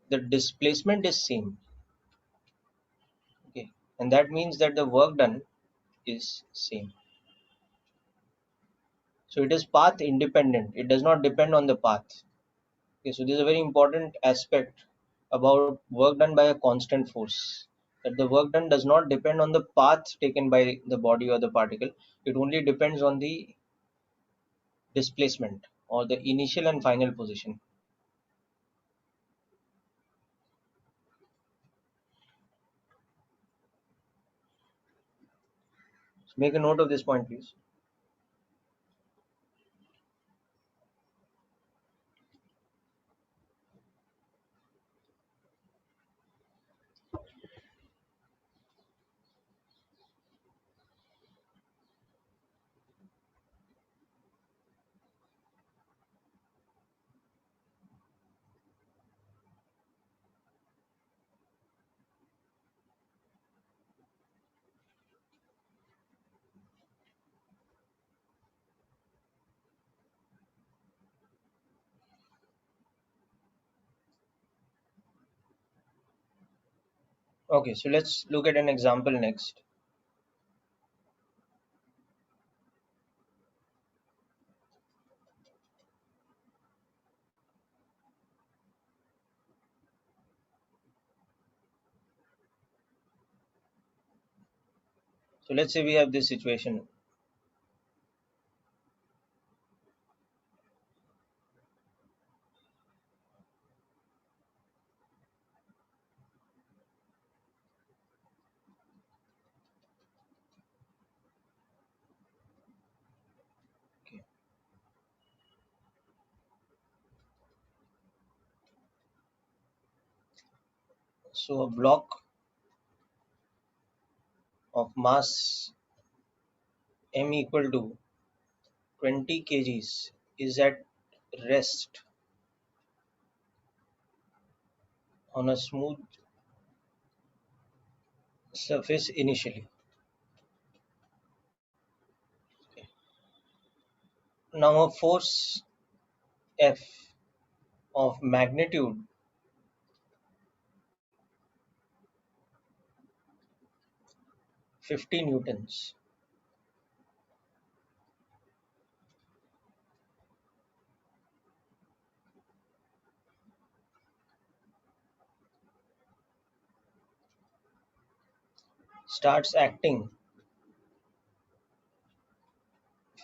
the displacement is same. Okay, and that means that the work done is same. So it is path independent, it does not depend on the path. Okay, so this is a very important aspect about work done by a constant force, that the work done does not depend on the path taken by the body or the particle, it only depends on the displacement or the initial and final position. So make a note of this point, please. Okay, so let's look at an example next. So let's say we have this situation. Okay. So a block of mass m equal to 20 kgs is at rest on a smooth surface initially. Now a force F of magnitude 50 newtons starts acting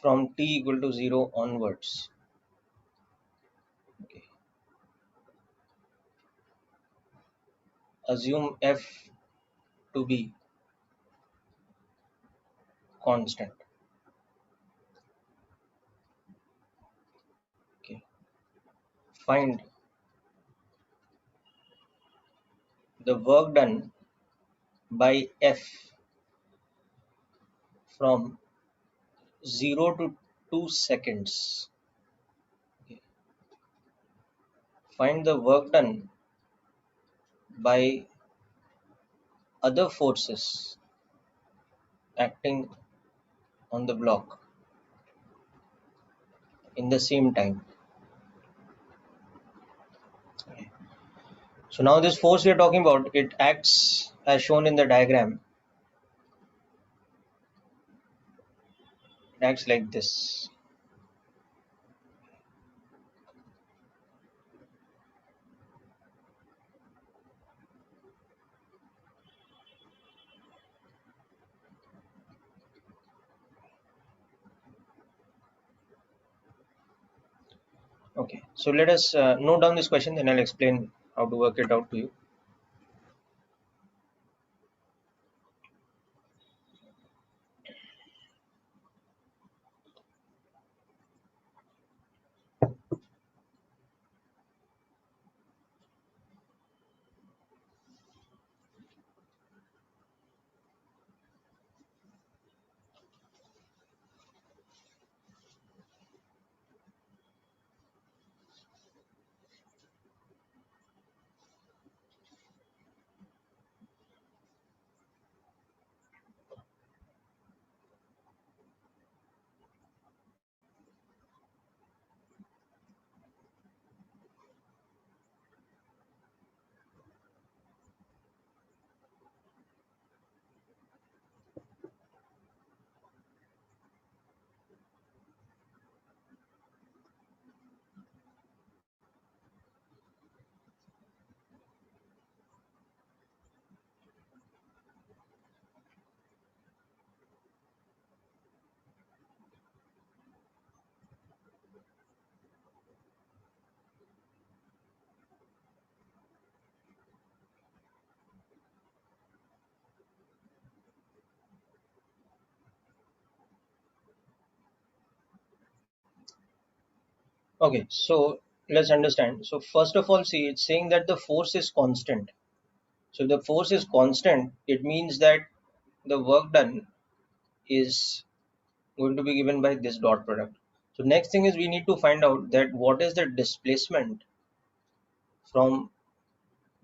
from t equal to 0 onwards. Okay. Assume F to be constant. Okay. Find the work done by F from 0 to 2 seconds. Okay. Find the work done by other forces acting on the block in the same time. Okay. So now this force we are talking about, it acts as shown in the diagram. It acts like this. Okay, so let us note down this question, then I'll explain how to work it out to you. Okay, so let's understand. So first of all, see, it's saying that the force is constant. So if the force is constant, it means that the work done is going to be given by this dot product. So next thing is we need to find out that what is the displacement from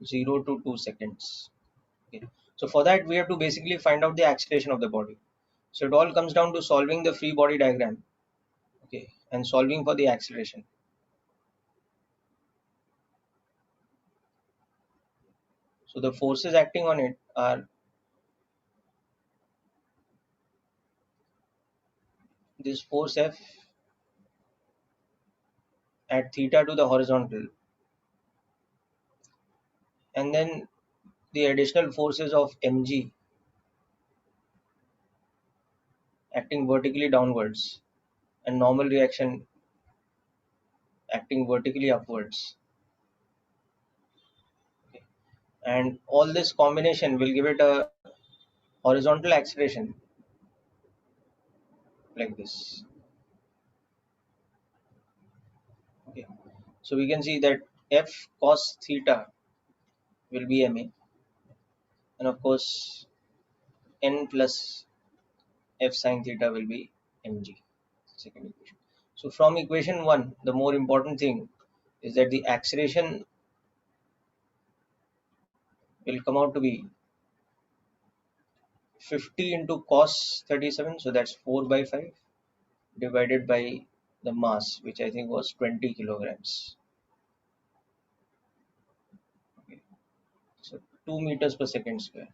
0 to 2 seconds. Okay. So for that we have to basically find out the acceleration of the body. So it all comes down to solving the free body diagram, okay, and solving for the acceleration. So the forces acting on it are this force F at theta to the horizontal, and then the additional forces of mg acting vertically downwards, and normal reaction acting vertically upwards. Okay. And all this combination will give it a horizontal acceleration like this. Okay. So we can see that F cos theta will be ma, and of course n plus F sin theta will be mg. Second equation. So from equation 1, the more important thing is that the acceleration will come out to be 50 into cos 37, so that's 4 by 5 divided by the mass, which I think was 20 kilograms. Okay. So 2 meters per second square.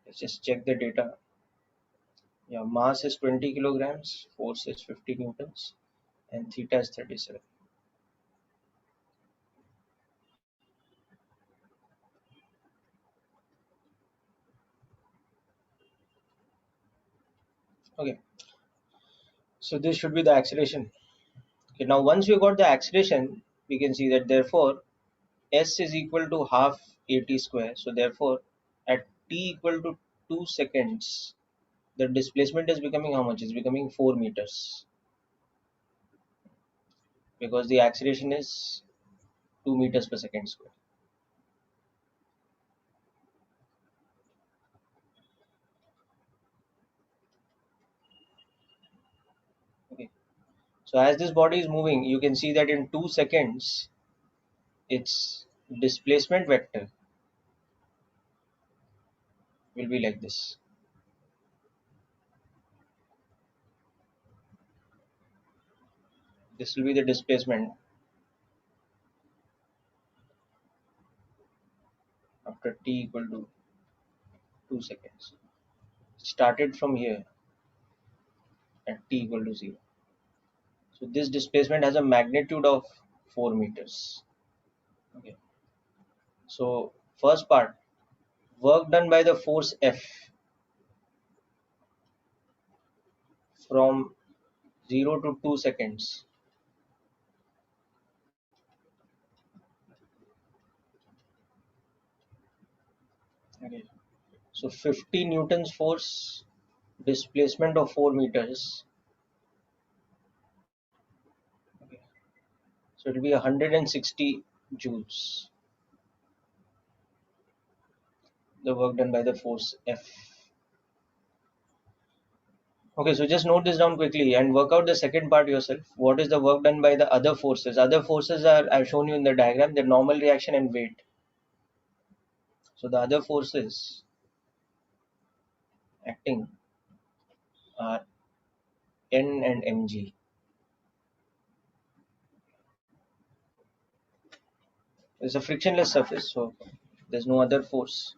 Let's just check the data. Yeah, mass is 20 kilograms, force is 50 newtons, and theta is 37. Okay, so this should be the acceleration. Okay, now once we got the acceleration, we can see that therefore s is equal to half at square. So therefore, at t equal to 2 seconds, the displacement is becoming how much? It's becoming 4 meters, because the acceleration is 2 meters per second square. Okay. So as this body is moving, you can see that in 2 seconds, its displacement vector will be like this. This will be the displacement after t equal to 2 seconds. It started from here at t equal to 0. So this displacement has a magnitude of 4 meters. Okay. So first part, work done by the force F from 0 to 2 seconds. Okay. So 50 newtons force, displacement of 4 meters. Okay. So it will be 160 joules, the work done by the force F. Okay, so just note this down quickly and work out the second part yourself. What is the work done by the other forces? Other forces are, I've shown you in the diagram, the normal reaction and weight. So the other forces acting are N and mg. It's a frictionless surface, so there's no other force.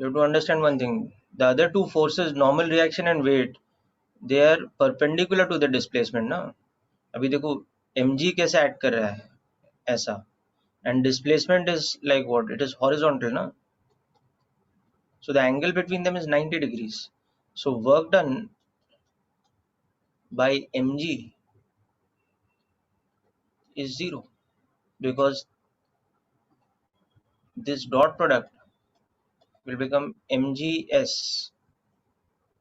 You have to understand one thing. The other two forces, normal reaction and weight, they are perpendicular to the displacement ना. अभी देखो mg कैसे act कर रहा है ऐसा, and displacement is like what? It is horizontal ना. So the angle between them is 90 degrees. So work done by mg is zero, because this dot product will become mgs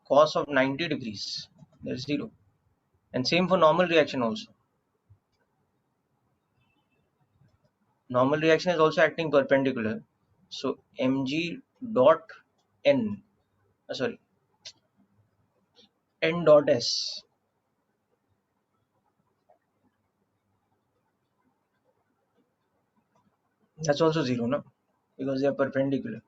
cos of 90 degrees. That's zero. And same for normal reaction also. Normal reaction is also acting perpendicular. So mg dot n, sorry, n dot s, that's also zero, no? Because they are perpendicular.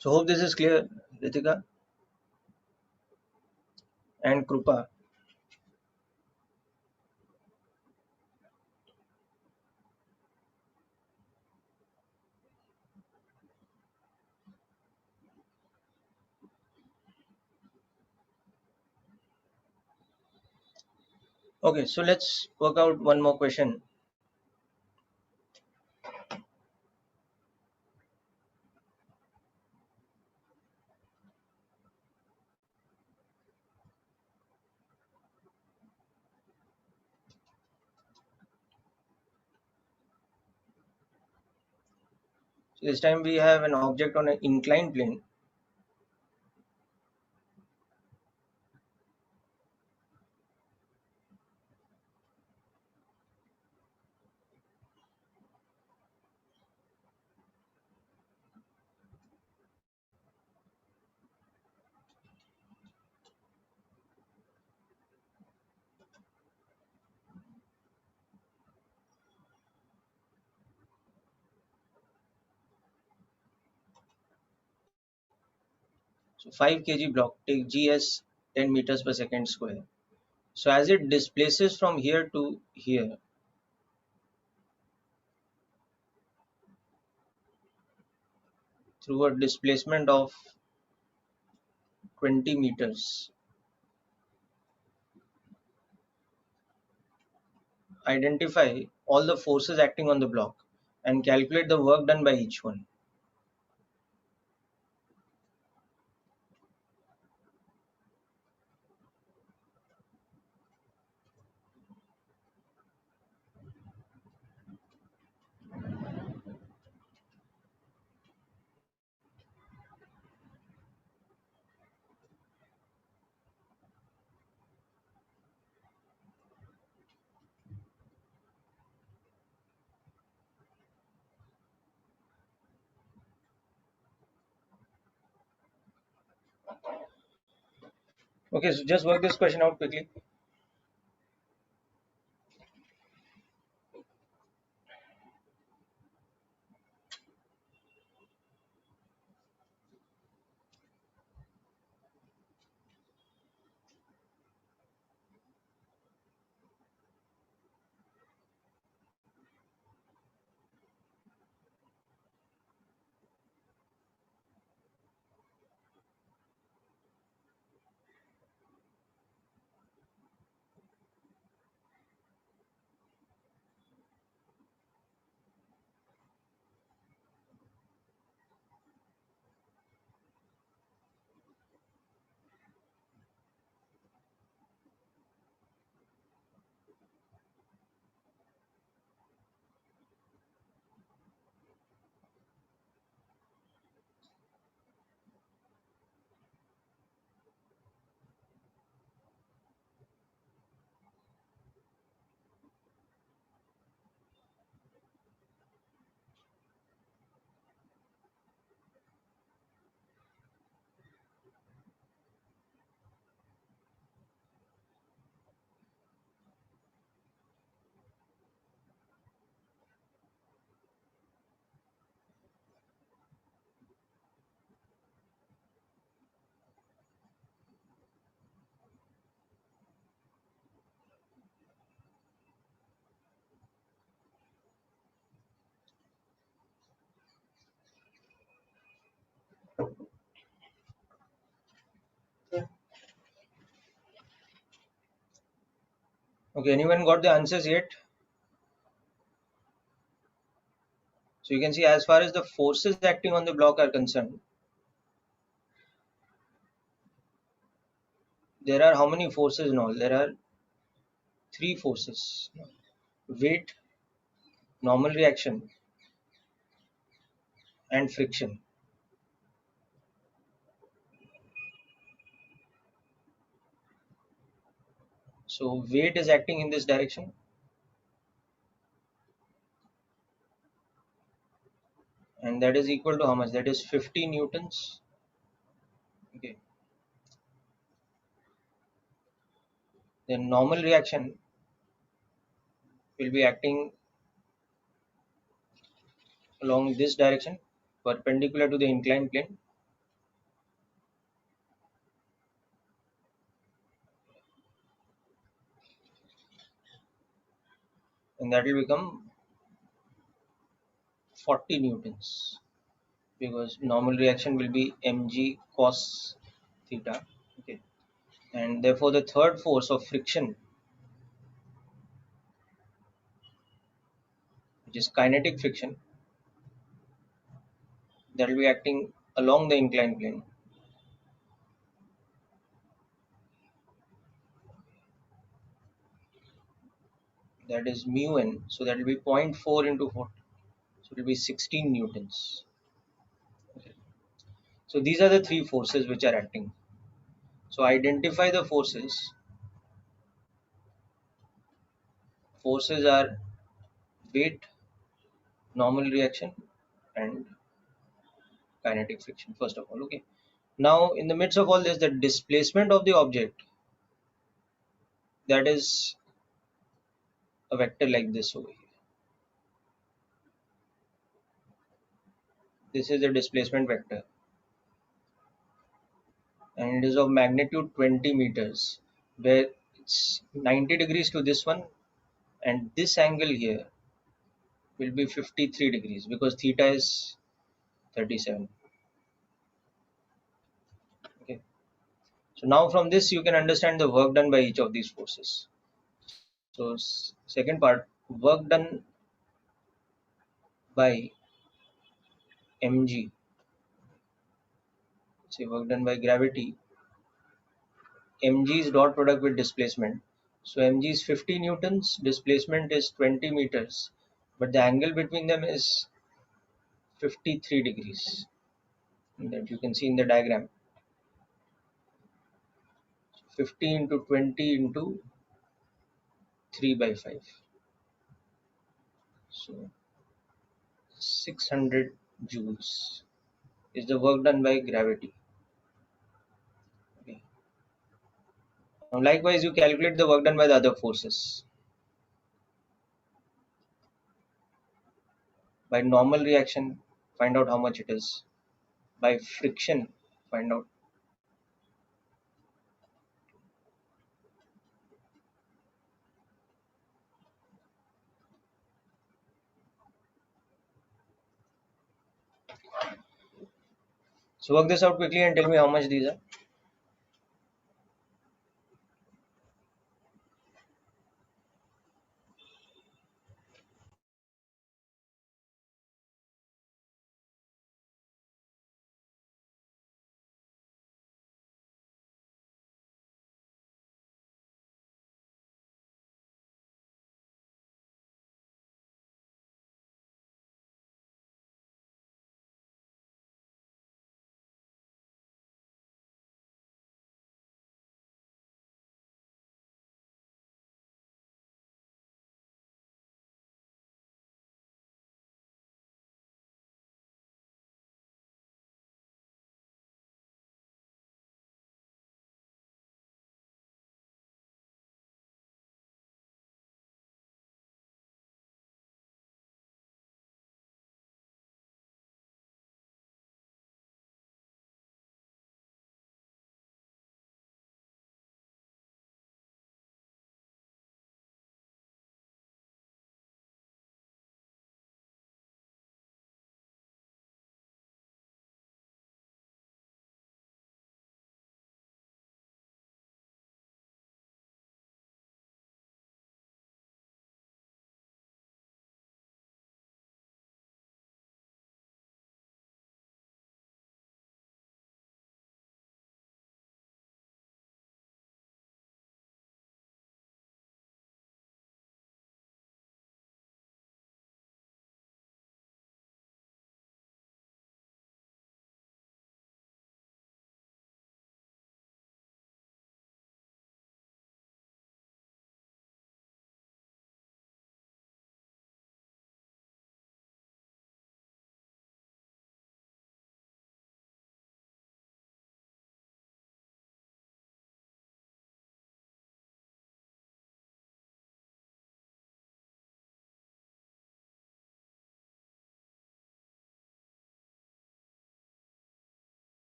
So hope this is clear, Ritika and Krupa. Okay, so let's work out one more question. So this time we have an object on an inclined plane. So 5 kg block, take g as 10 meters per second square. So as it displaces from here to here, through a displacement of 20 meters, identify all the forces acting on the block and calculate the work done by each one. Okay, so just work this question out quickly. Okay, anyone got the answers yet? So you can see, as far as the forces acting on the block are concerned, there are how many forces in all? There are three forces: weight, normal reaction, and friction. So weight is acting in this direction, and that is equal to how much? That is 50 newtons. Okay. Then normal reaction will be acting along this direction, perpendicular to the inclined plane, and that will become 40 newtons, because normal reaction will be mg cos theta. Okay. And therefore the third force of friction, which is kinetic friction, that will be acting along the inclined plane, that is mu n. So that will be zero point 0.4 into 4, so it will be 16 newtons. Okay. So these are the three forces which are acting. So identify the forces. Forces are weight, normal reaction, and kinetic friction, first of all. Okay. Now in the midst of all this, the displacement of the object, that is a vector like this over here. This is the displacement vector, and it is of magnitude 20 meters, where it's 90 degrees to this one, and this angle here will be 53 degrees, because theta is 37. Okay. So now from this you can understand the work done by each of these forces. So second part, work done by mg, say work done by gravity. Mg is dot product with displacement. So mg is 50 newtons, displacement is 20 meters, but the angle between them is 53 degrees, that you can see in the diagram. 50 into 20 into 3 by 5. So 600 joules is the work done by gravity. Okay. Now likewise you calculate the work done by the other forces. By normal reaction, find out how much it is. By friction, find out. So work this out quickly and tell me how much these are.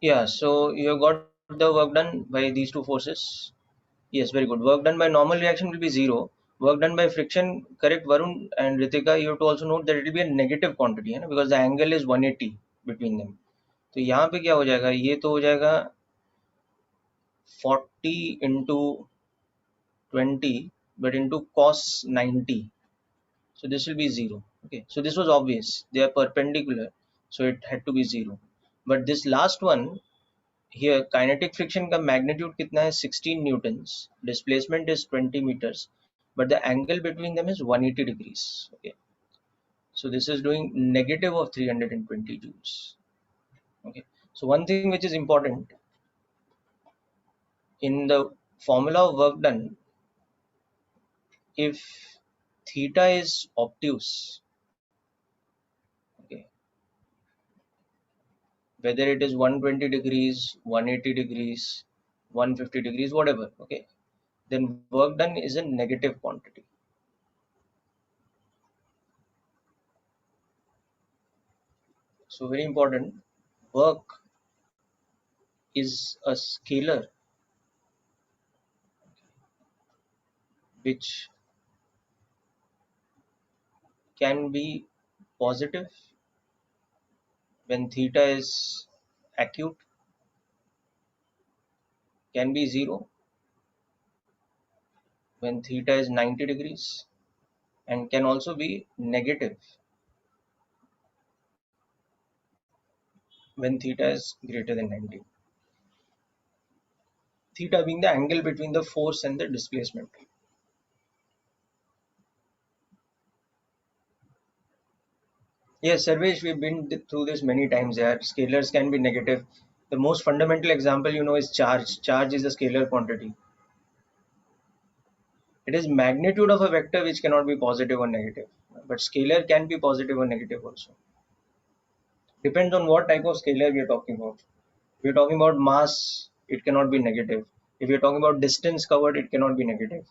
Yeah, so you got the work done by these two forces. Yes, very good. Work done by normal reaction will be zero. Work done by friction, correct, Varun and Ritika, you have to also note that it will be a negative quantity, है ना, because the angle is 180 between them. तो यहाँ पे क्या हो जाएगा, ये तो हो जाएगा 40 into 20 but into cos 90. So this will be 0. Okay, so this was obvious. They are perpendicular, so it had to be 0. But this last one here, kinetic friction का magnitude कितना है, 16 newtons. Displacement is 20 meters. But the angle between them is 180 degrees. Okay, so this is doing negative of 320 joules. Okay, so one thing which is important in the formula of work done, if theta is obtuse, okay, whether it is 120 degrees, 180 degrees, 150 degrees, whatever, okay, then work done is a negative quantity. So very important, work is a scalar which can be positive when theta is acute, can be 0 when theta is 90 degrees, and can also be negative when theta is greater than 90. Theta being the angle between the force and the displacement. Yes, Sarvesh, we've been through this many times. Yeah, scalars can be negative. The most fundamental example you know is charge. Charge is a scalar quantity. It is magnitude of a vector which cannot be positive or negative. But scalar can be positive or negative also. Depends on what type of scalar we are talking about. If we are talking about mass, it cannot be negative. If we are talking about distance covered, it cannot be negative.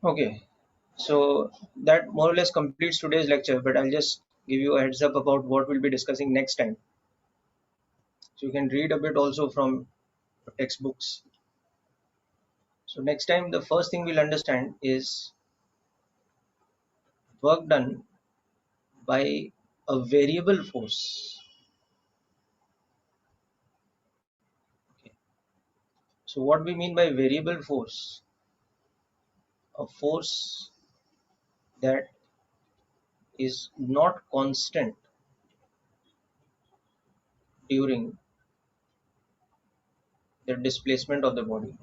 Okay, so that more or less completes today's lecture, but I'll just give you a heads up about what we'll be discussing next time. So you can read a bit also from textbooks. So next time, the first thing we'll understand is work done by a variable force. Okay. So what we mean by variable force? A force that is not constant during the displacement of the body.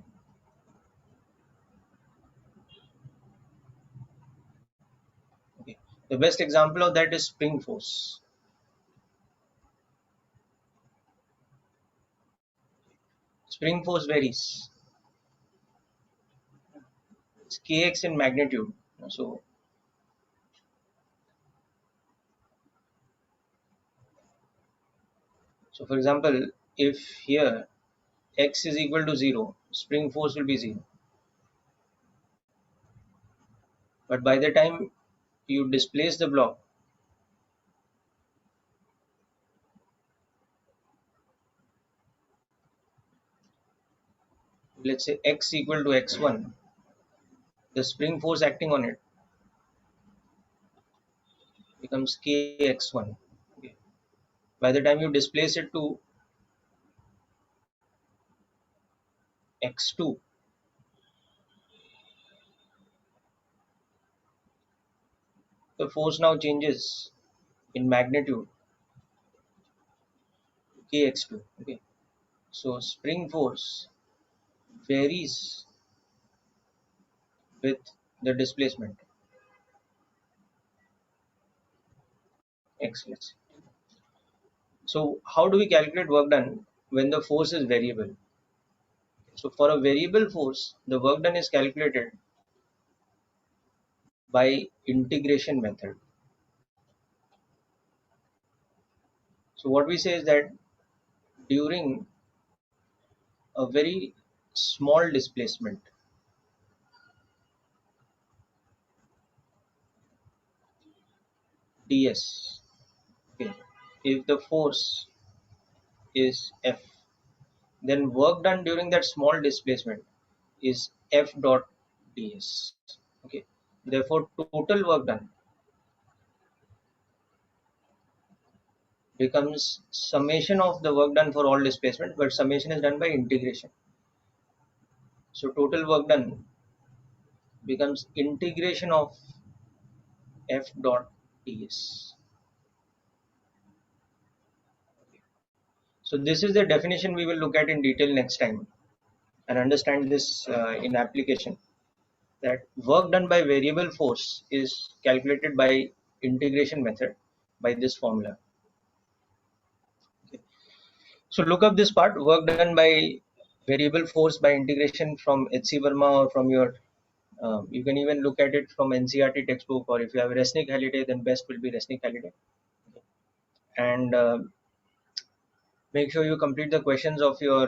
Okay. The best example of that is spring force. Spring force varies. It's kx in magnitude. So, so for example, if here x is equal to 0, spring force will be 0. But by the time you displace the block, let's say x equal to x1, the spring force acting on it becomes kx1. Okay. By the time you displace it to x2, the force now changes in magnitude kx2. Okay. So spring force varies with the displacement x. Let's say. So how do we calculate work done when the force is variable? So for a variable force, the work done is calculated by integration method. So what we say is that during a very small displacement, ds. Okay. If the force is F, then work done during that small displacement is F dot ds. Okay. Therefore, total work done becomes summation of the work done for all displacement, but summation is done by integration. So total work done becomes integration of F dot ds. So this is the definition we will look at in detail next time and understand this in application, that work done by variable force is calculated by integration method by this formula. Okay. So look up this part, work done by variable force by integration from HC Verma or from your, you can even look at it from NCERT textbook, or if you have Resnick Halliday, then best will be Resnick Halliday. And make sure you complete the questions of your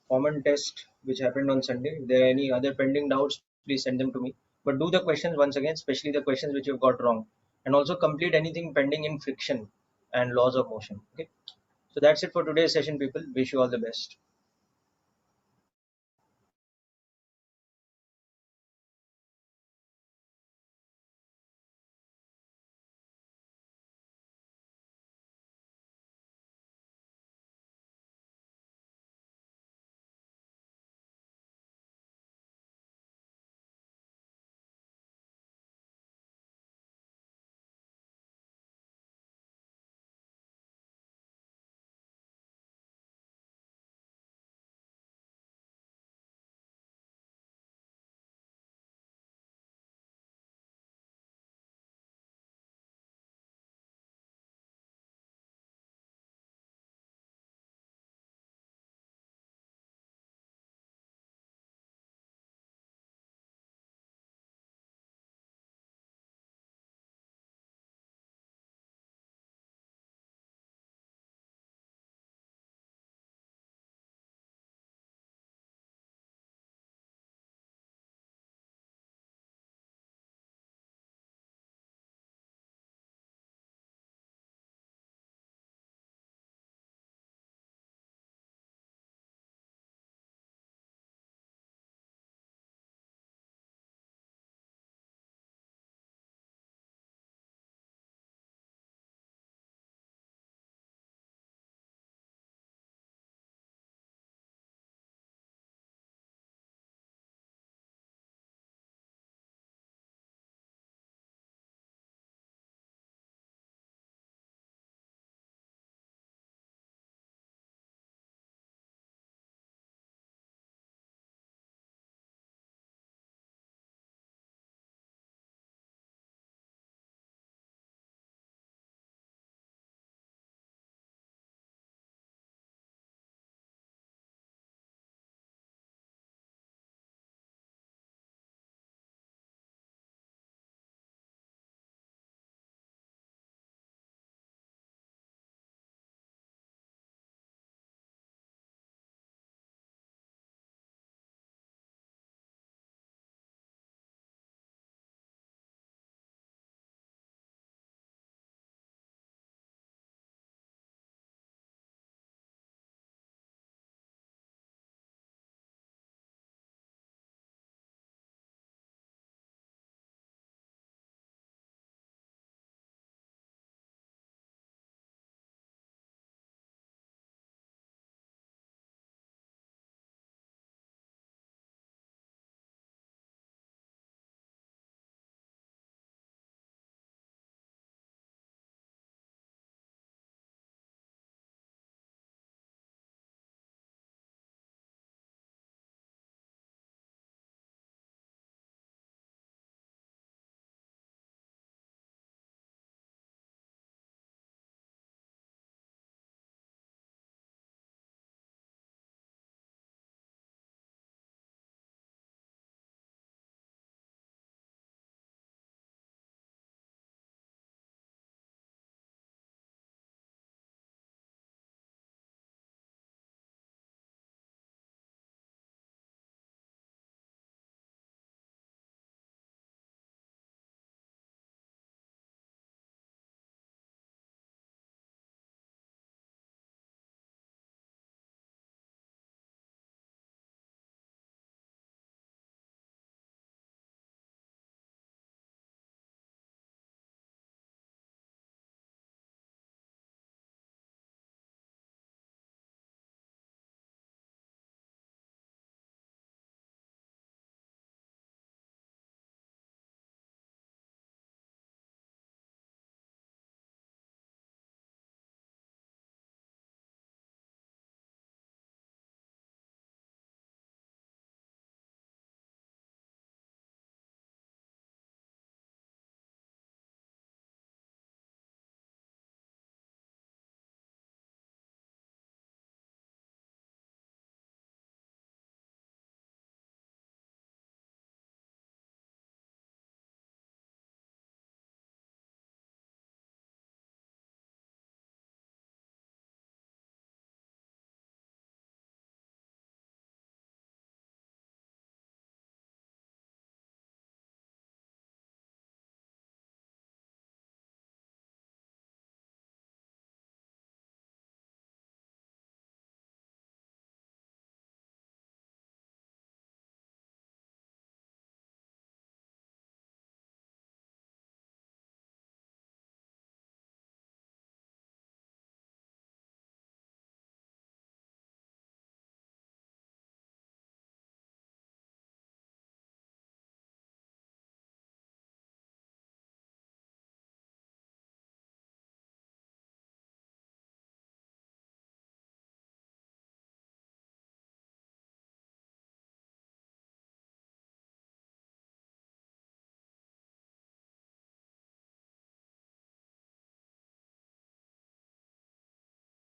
common test which happened on Sunday. If there are any other pending doubts, please send them to me. But do the questions once again, especially the questions which you've got wrong, and also complete anything pending in friction and laws of motion. Okay. So that's it for today's session, people. Wish you all the best.